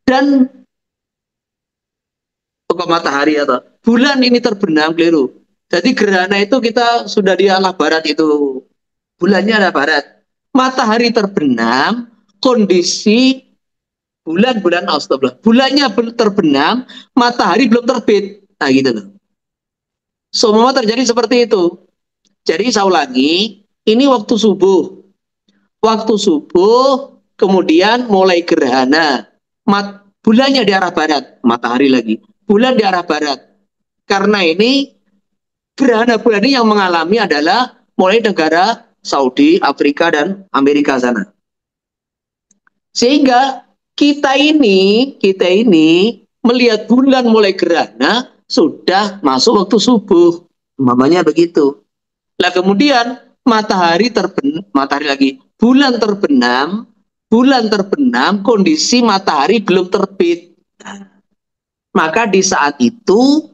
Speaker 1: dan matahari atau bulan ini terbenam, keliru. Jadi gerhana itu kita sudah di arah barat itu. Bulannya ada barat. Matahari terbenam, kondisi bulannya terbenam, matahari belum terbit. Nah gitu loh. Semua terjadi seperti itu. Jadi saya ulangi, ini waktu subuh. Waktu subuh, kemudian mulai gerhana. Bulannya di arah barat, matahari lagi. Bulan di arah barat. Karena ini gerhana bulan ini yang mengalami adalah mulai negara Saudi, Afrika, dan Amerika sana. Sehingga kita ini melihat bulan mulai gerhana sudah masuk waktu subuh. Umpamanya begitu. Lah kemudian bulan terbenam, kondisi matahari belum terbit. Maka di saat itu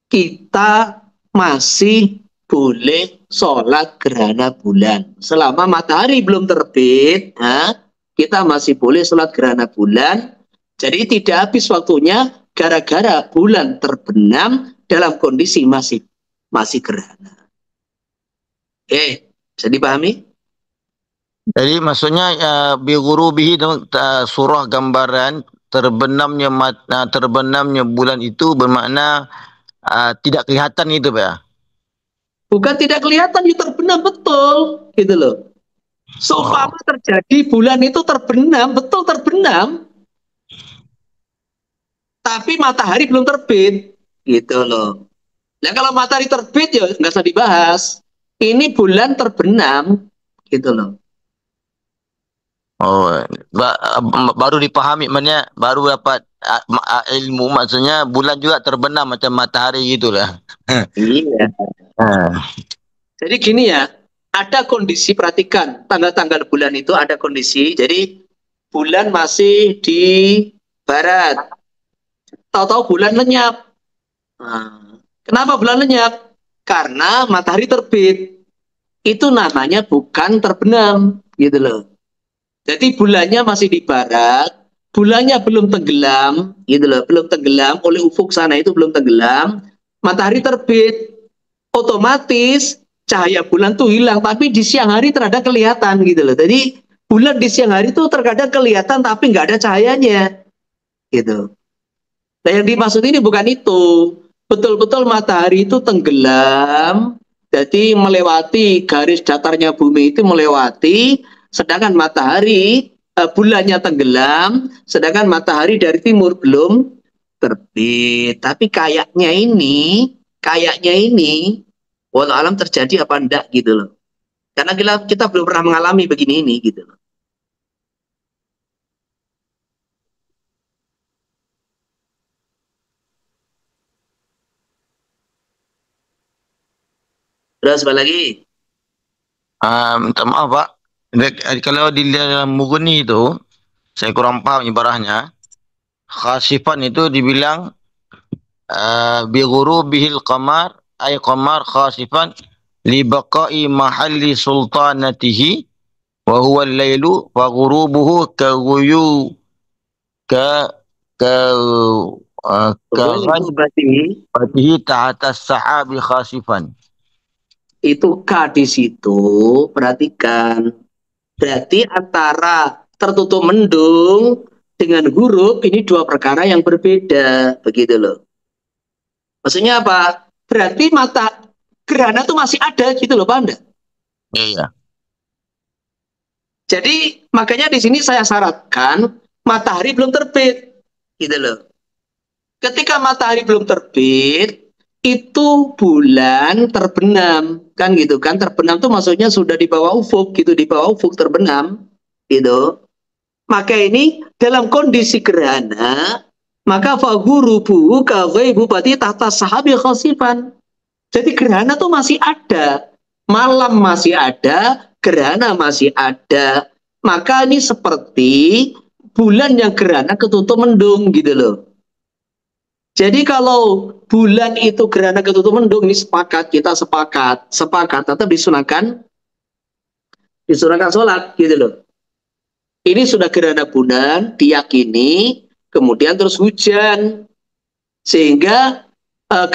Speaker 1: kita masih boleh sholat gerhana bulan. Selama matahari belum terbit, kita masih boleh sholat gerhana bulan. Jadi tidak habis waktunya gara-gara bulan terbenam dalam kondisi masih gerhana. Oke, bisa dipahami?
Speaker 5: Jadi maksudnya bighurubihi surah gambaran terbenamnya bulan itu bermakna tidak kelihatan gitu Pak ya?
Speaker 1: Bukan tidak kelihatan, itu terbenam betul gitu loh. Seumpama terjadi bulan itu terbenam, betul terbenam. Tapi matahari belum terbit gitu loh. Nah kalau matahari terbit ya nggak usah dibahas. Ini bulan terbenam gitu loh.
Speaker 5: Oh, baru dipahami, maknanya baru dapat ilmu, maksudnya bulan juga terbenam macam matahari gitulah.
Speaker 1: Iya. Jadi gini ya, ada kondisi, perhatikan tanggal-tanggal bulan itu ada kondisi. Jadi bulan masih di barat, tahu-tahu bulan lenyap. Kenapa bulan lenyap? Karena matahari terbit. Itu namanya bukan terbenam gitu loh. Jadi bulannya masih di barat, bulannya belum tenggelam, gitu loh, belum tenggelam oleh ufuk sana itu belum tenggelam. Matahari terbit, otomatis cahaya bulan tuh hilang, tapi di siang hari terkadang kelihatan gitu loh. Jadi bulan di siang hari tuh terkadang kelihatan tapi nggak ada cahayanya, gitu. Nah yang dimaksud ini bukan itu, betul-betul matahari itu tenggelam, jadi melewati garis datarnya bumi itu melewati. Sedangkan matahari, bulannya tenggelam, sedangkan matahari dari timur belum terbit. Tapi kayaknya ini, wallahu alam terjadi apa enggak gitu loh. Karena kita belum pernah mengalami begini ini gitu loh. Terus apa lagi?
Speaker 5: Minta maaf Pak. Kalau di dalam Mughni itu, saya kurang paham ibarahnya. Khasifan itu dibilang bighurubihil qamar, ay qamar khasifan li baqa'i mahalli sultanatihi wa huwa al-lailu wa ghurubuhu ka ghuyu ka ghaibihi ta'ata as-sahabi khasifan.
Speaker 1: Itu K di situ, perhatikan. Berarti antara tertutup mendung dengan huruf ini dua perkara yang berbeda, begitu loh. Maksudnya apa? Berarti gerhana itu masih ada gitu loh, paham enggak?
Speaker 5: Iya.
Speaker 1: Jadi makanya di sini saya syaratkan matahari belum terbit, gitu loh. Ketika matahari belum terbit, itu bulan terbenam, kan gitu kan? Terbenam tuh maksudnya sudah di bawah ufuk gitu, di bawah ufuk terbenam gitu. Maka ini dalam kondisi gerhana, maka faghurubu ka ghaibubati tahta sahabi khasifan. Jadi gerhana tuh masih ada, malam masih ada, gerhana masih ada. Maka ini seperti bulan yang gerhana ketutup mendung gitu loh. Jadi kalau bulan itu gerhana ketutup mendung, ini kita sepakat tetap disunahkan sholat gitu loh. Ini sudah gerhana bulan, diyakini, kemudian terus hujan, sehingga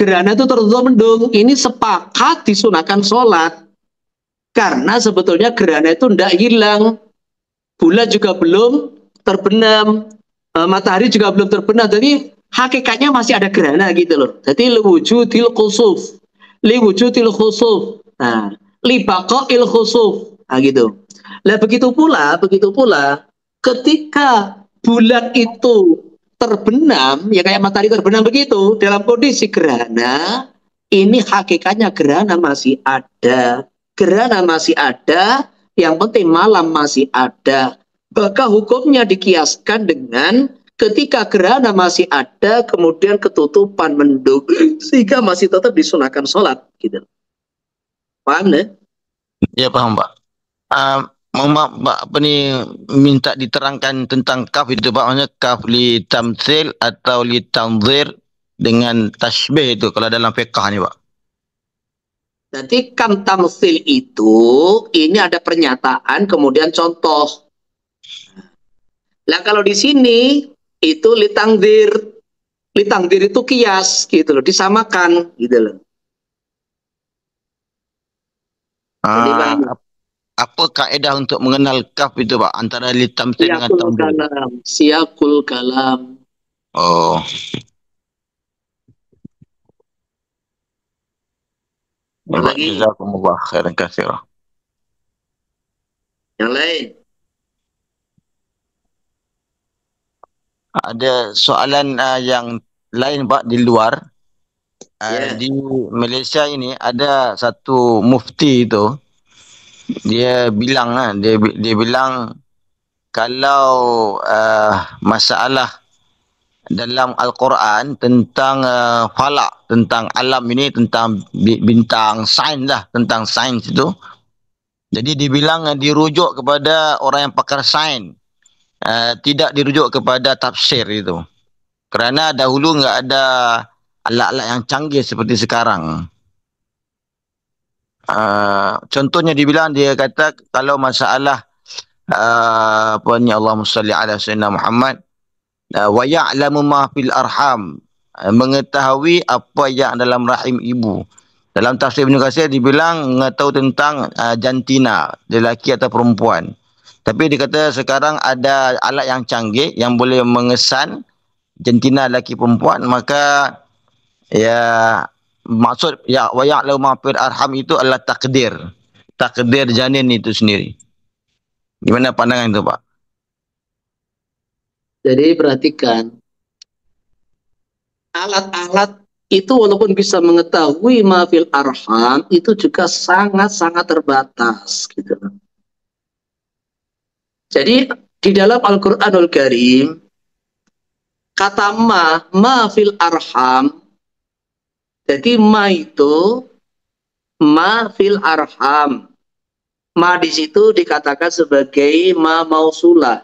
Speaker 1: gerhana itu tertutup mendung. Ini sepakat disunahkan sholat, karena sebetulnya gerhana itu tidak hilang, bulan juga belum terbenam, matahari juga belum terbenam, jadi hakikatnya masih ada gerhana gitu loh. Jadi liwujudil khusuf. Nah, libaqa'il khusuf. Nah, gitu. Lah begitu pula ketika bulan itu terbenam, ya kayak matahari terbenam begitu, dalam kondisi gerhana, ini hakikatnya gerhana masih ada. Gerhana masih ada, yang penting malam masih ada. Maka hukumnya dikiaskan dengan ketika gerhana masih ada, kemudian ketutupan mendung, sehingga masih tetap disunahkan sholat. Gitu. Paham, ya?
Speaker 5: Ya paham Pak. Mohon maaf Pak, apa ni minta diterangkan tentang kaf itu Pak, maksudnya kaf li tamthil atau li tanzir dengan tasbih itu kalau dalam fiqh ni Pak.
Speaker 1: Jadi kam tamsil itu, ini ada pernyataan, kemudian contoh. Nah kalau di sini, itu litangdir. Litangdir itu kias, gitu loh, disamakan, gitu loh. Jadi,
Speaker 5: apa kaedah untuk mengenal kaf itu Pak, antara li tamthil dengan tanzir?
Speaker 1: Siyakul kalam.
Speaker 5: Oh.
Speaker 1: Lagi.
Speaker 5: Jazakumullah khairan katsira.
Speaker 1: Yang lain.
Speaker 5: Ada soalan yang lain Pak di luar. Di Malaysia ini ada satu mufti itu, dia bilang dia bilang kalau masalah dalam Al-Quran tentang falak, tentang alam ini, tentang bintang, sains lah, tentang sains itu. Jadi dibilang dirujuk kepada orang yang pakar sains, tidak dirujuk kepada tafsir itu. Kerana dahulu enggak ada alat-alat yang canggih seperti sekarang. Contohnya dibilang, dia kata kalau masalah apa ni, Allahumma salli ala sayyidina Muhammad, wa ya'lamu ma fil arham, mengetahui apa yang dalam rahim ibu. Dalam tafsir Ibnu Katsir dibilang mengetahui tentang jantina, lelaki atau perempuan. Tapi dia kata sekarang ada alat yang canggih yang boleh mengesan jantina lelaki perempuan, maka ya maksud ya wa ya'lamu ma fil arham itu adalah takdir janin itu sendiri. Gimana pandangan itu Pak?
Speaker 1: Jadi perhatikan, alat-alat itu walaupun bisa mengetahui mafil arham, itu juga sangat-sangat terbatas. Gitu. Jadi di dalam Al-Quranul Karim, kata mafil arham, jadi itu mafil arham. Ma di situ dikatakan sebagai ma mausulah.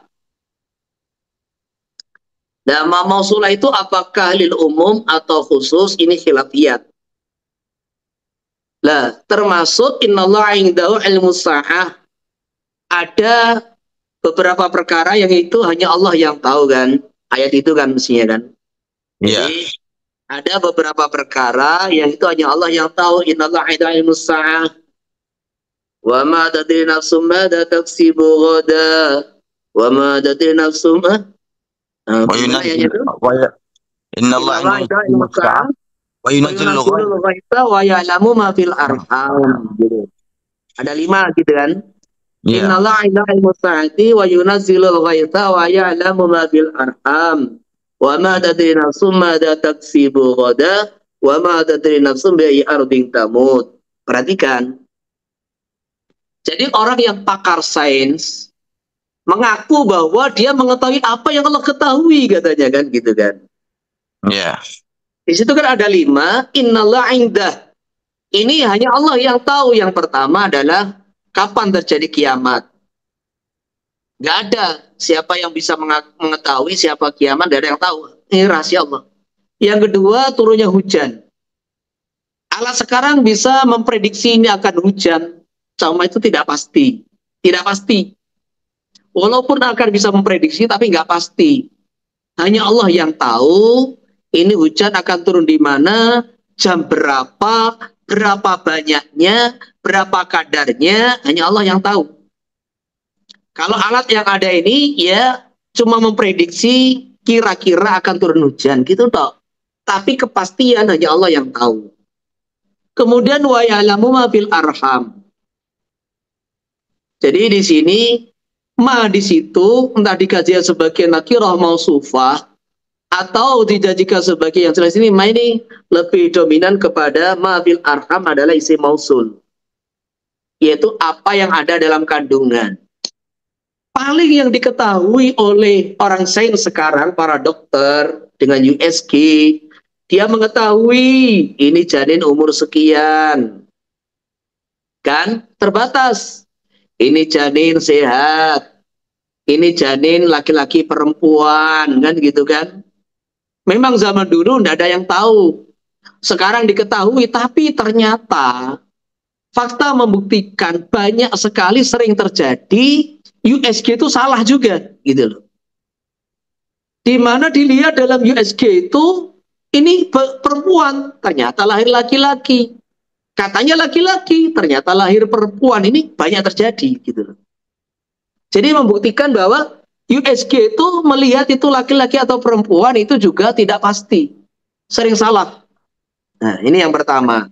Speaker 1: Nah, ma mausulah itu apakah lil umum atau khusus? Ini khilafiyat. Lah, termasuk innallaha indahu ilmu sa'ah. Ada beberapa perkara yang itu hanya Allah yang tahu kan. Ayat itu kan mestinya kan.
Speaker 5: Iya.
Speaker 1: Jadi, ada beberapa perkara yang itu hanya Allah yang tahu. Innallaha indahu ilmu sa'ah. Wa ma tadri nafsum madza taksibu ghadan. Wa ma tadri nafsum
Speaker 5: Wa yunazzilu
Speaker 1: ghaitha wa ya'lamu ma fil arham. Ada 5 gitu kan. Innallaha ilmu sa'ati wa yunazzilu ghaitha wa ya'lamu ma fil arham. Wa ma tadri nafsum madza taksibu ghadan wa ma tadri nafsum bi ayyi ardin tamut. Perhatikan. Jadi orang yang pakar sains mengaku bahwa dia mengetahui apa yang Allah ketahui, katanya kan, gitu kan.
Speaker 5: Iya.
Speaker 1: Di situ kan ada 5, innallaha indah. Ini hanya Allah yang tahu. Yang pertama adalah kapan terjadi kiamat. Nggak ada siapa yang bisa mengetahui siapa kiamat, nggak ada yang tahu. Ini rahasia Allah. Yang kedua, turunnya hujan. Alat sekarang bisa memprediksi ini akan hujan. Cuma itu tidak pasti. Tidak pasti. Walaupun akan bisa memprediksi, tapi nggak pasti. Hanya Allah yang tahu ini hujan akan turun di mana, jam berapa, berapa banyaknya, berapa kadarnya, hanya Allah yang tahu. Kalau alat yang ada ini, ya cuma memprediksi kira-kira akan turun hujan, gitu toh. Tapi kepastian hanya Allah yang tahu. Kemudian wa ya'lamu ma fil arham. Jadi di sini ma di situ entah dikaji sebagai nakirah mausufah atau dijadikan sebagai yang jelas ini ma ini lebih dominan kepada ma fil arham adalah isim mausul, yaitu apa yang ada dalam kandungan. Paling yang diketahui oleh orang sains sekarang, para dokter dengan USG, dia mengetahui ini janin umur sekian, kan terbatas. Ini janin sehat, ini janin laki-laki perempuan, kan gitu kan. Memang zaman dulu tidak ada yang tahu. Sekarang diketahui, tapi ternyata fakta membuktikan banyak sekali sering terjadi USG itu salah juga, gitu loh. Di mana dilihat dalam USG itu ini perempuan, ternyata lahir laki-laki. Katanya laki-laki, ternyata lahir perempuan. Ini banyak terjadi, gitu loh. Jadi membuktikan bahwa USG itu melihat itu laki-laki atau perempuan itu juga tidak pasti, sering salah. Nah, ini yang pertama.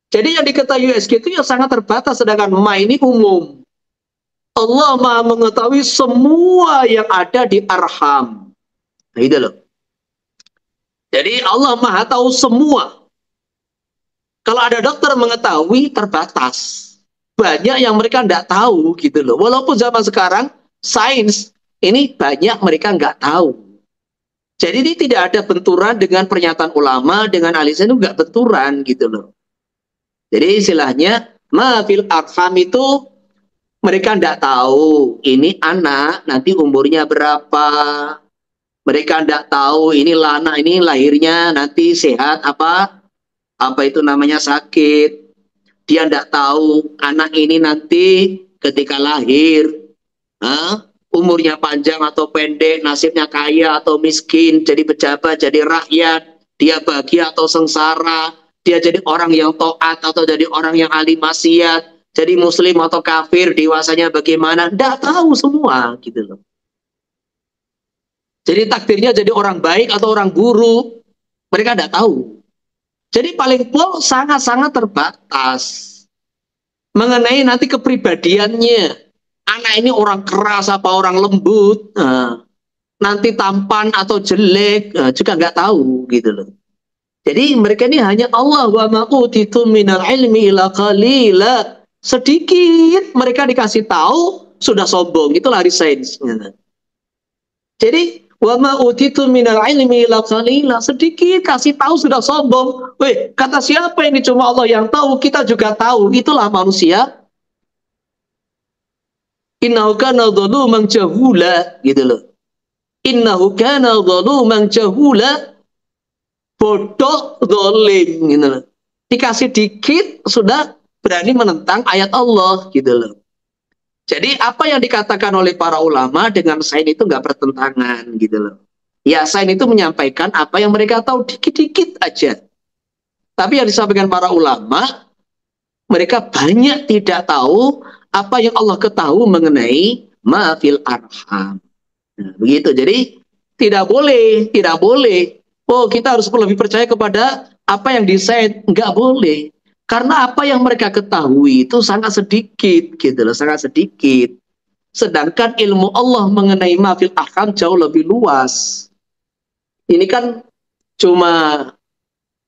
Speaker 1: Jadi yang diketahui USG itu yang sangat terbatas, sedangkan ma ini umum. Allah Maha mengetahui semua yang ada di arham. Nah, itu loh. Jadi Allah Maha tahu semua. Kalau ada dokter mengetahui terbatas. Banyak yang mereka nggak tahu gitu loh. Walaupun zaman sekarang sains ini banyak mereka nggak tahu. Jadi ini tidak ada benturan dengan pernyataan ulama, dengan ahli sains itu nggak benturan gitu loh. Jadi istilahnya ma fil arham itu mereka nggak tahu ini anak nanti umurnya berapa. Mereka nggak tahu ini anak ini lahirnya nanti sehat apa itu namanya sakit. Dia tidak tahu anak ini nanti ketika lahir umurnya panjang atau pendek, nasibnya kaya atau miskin, jadi pejabat, jadi rakyat, dia bahagia atau sengsara, dia jadi orang yang taat atau jadi orang yang ahli maksiat, jadi muslim atau kafir, dewasanya bagaimana, tidak tahu semua gitu loh. Jadi takdirnya jadi orang baik atau orang buruk, mereka tidak tahu. Jadi paling pol sangat-sangat terbatas mengenai nanti kepribadiannya. Anak ini orang keras apa orang lembut, nanti tampan atau jelek juga nggak tahu gitu loh. Jadi mereka ini hanya Allah wa ma'utitu minal ilmi ila qalila. Sedikit mereka dikasih tahu sudah sombong, itulah hari sains. Jadi wa ma utitu minal ilmi illa qalila, sedikit kasih tahu sudah sombong. Weh, kata siapa ini cuma Allah yang tahu, kita juga tahu. Itulah manusia. Innahu kana dzaluman jahula, gitu loh. Innahu kana dzaluman jahula, bodoh zalim, gitu loh. Dikasih dikit sudah berani menentang ayat Allah, gitu loh. Jadi apa yang dikatakan oleh para ulama dengan sains itu nggak bertentangan gitu loh. Ya sains itu menyampaikan apa yang mereka tahu dikit-dikit aja. Tapi yang disampaikan para ulama, mereka banyak tidak tahu apa yang Allah ketahui mengenai ma fil arham. Nah, begitu. Jadi tidak boleh. Oh kita harus lebih percaya kepada apa yang di sains, nggak boleh. Karena apa yang mereka ketahui itu sangat sedikit, gitu loh, sangat sedikit. Sedangkan ilmu Allah mengenai ma fil arham jauh lebih luas. Ini kan cuma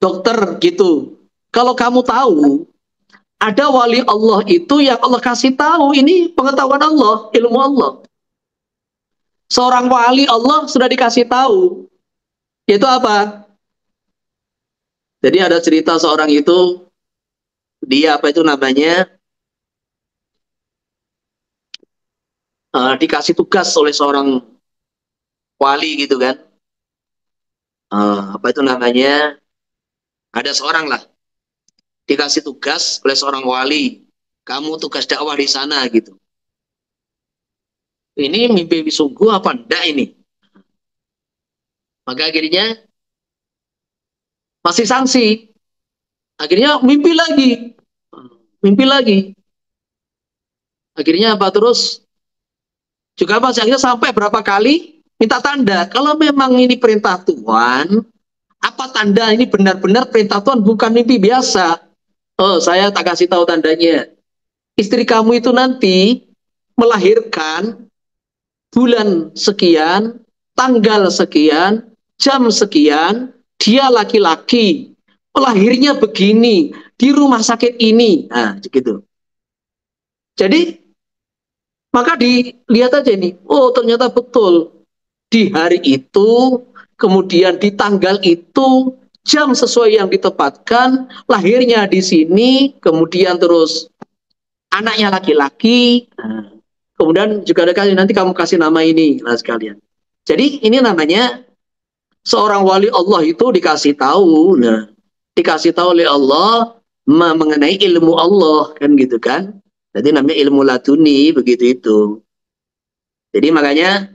Speaker 1: dokter gitu. Kalau kamu tahu, ada wali Allah itu yang Allah kasih tahu, ini pengetahuan Allah, ilmu Allah. Seorang wali Allah sudah dikasih tahu, yaitu apa? Jadi ada cerita seorang itu, dia apa itu namanya dikasih tugas oleh seorang wali gitu kan, apa itu namanya ada seorang lah dikasih tugas oleh seorang wali, kamu tugas dakwah di sana gitu. Ini mimpi sungguh apa enggak ini? Maka akhirnya masih sanksi. Akhirnya mimpi lagi. Akhirnya apa terus? Juga pas akhirnya sampai berapa kali minta tanda. Kalau memang ini perintah Tuhan, apa tanda ini benar-benar perintah Tuhan bukan mimpi biasa? Oh, saya tak kasih tahu tandanya. istri kamu itu nanti melahirkan bulan sekian, tanggal sekian, jam sekian, dia laki-laki, lahirnya begini, di rumah sakit ini. Nah, gitu. Jadi, maka dilihat aja ini, oh ternyata betul, di hari itu, kemudian di tanggal itu, jam sesuai yang ditempatkan, lahirnya di sini, kemudian terus anaknya laki-laki, nah, kemudian juga ada kali nanti kamu kasih nama ini lah sekalian. Jadi ini namanya seorang wali Allah itu dikasih tahu, nah dikasih tahu oleh Allah mengenai ilmu Allah kan gitu kan. Jadi namanya ilmu laduni begitu itu. Jadi makanya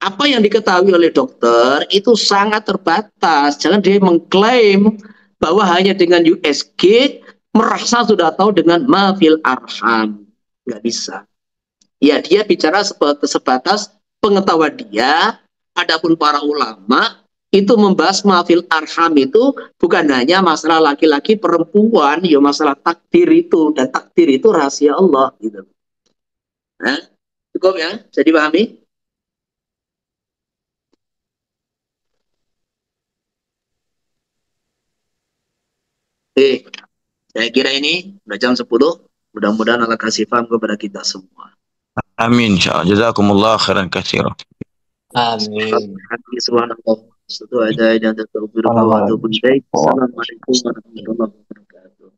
Speaker 1: apa yang diketahui oleh dokter itu sangat terbatas. Jangan dia mengklaim bahwa hanya dengan USG merasa sudah tahu dengan mafil arham. Nggak bisa. Ya dia bicara sebatas pengetahuan dia. Adapun para ulama itu membahas mafil arham itu bukan hanya masalah laki-laki perempuan, ya masalah takdir itu, dan takdir itu rahasia Allah gitu. Nah, cukup ya, jadi pahami? Saya kira ini udah jam 10. Mudah-mudahan Allah kasih paham kepada kita semua.
Speaker 5: Amin insyaallah. Jazakumullah khairan katsiran.
Speaker 6: Amin.
Speaker 1: Subhanallah. Satu ada yang tertutup. Assalamualaikum warahmatullahi wabarakatuh.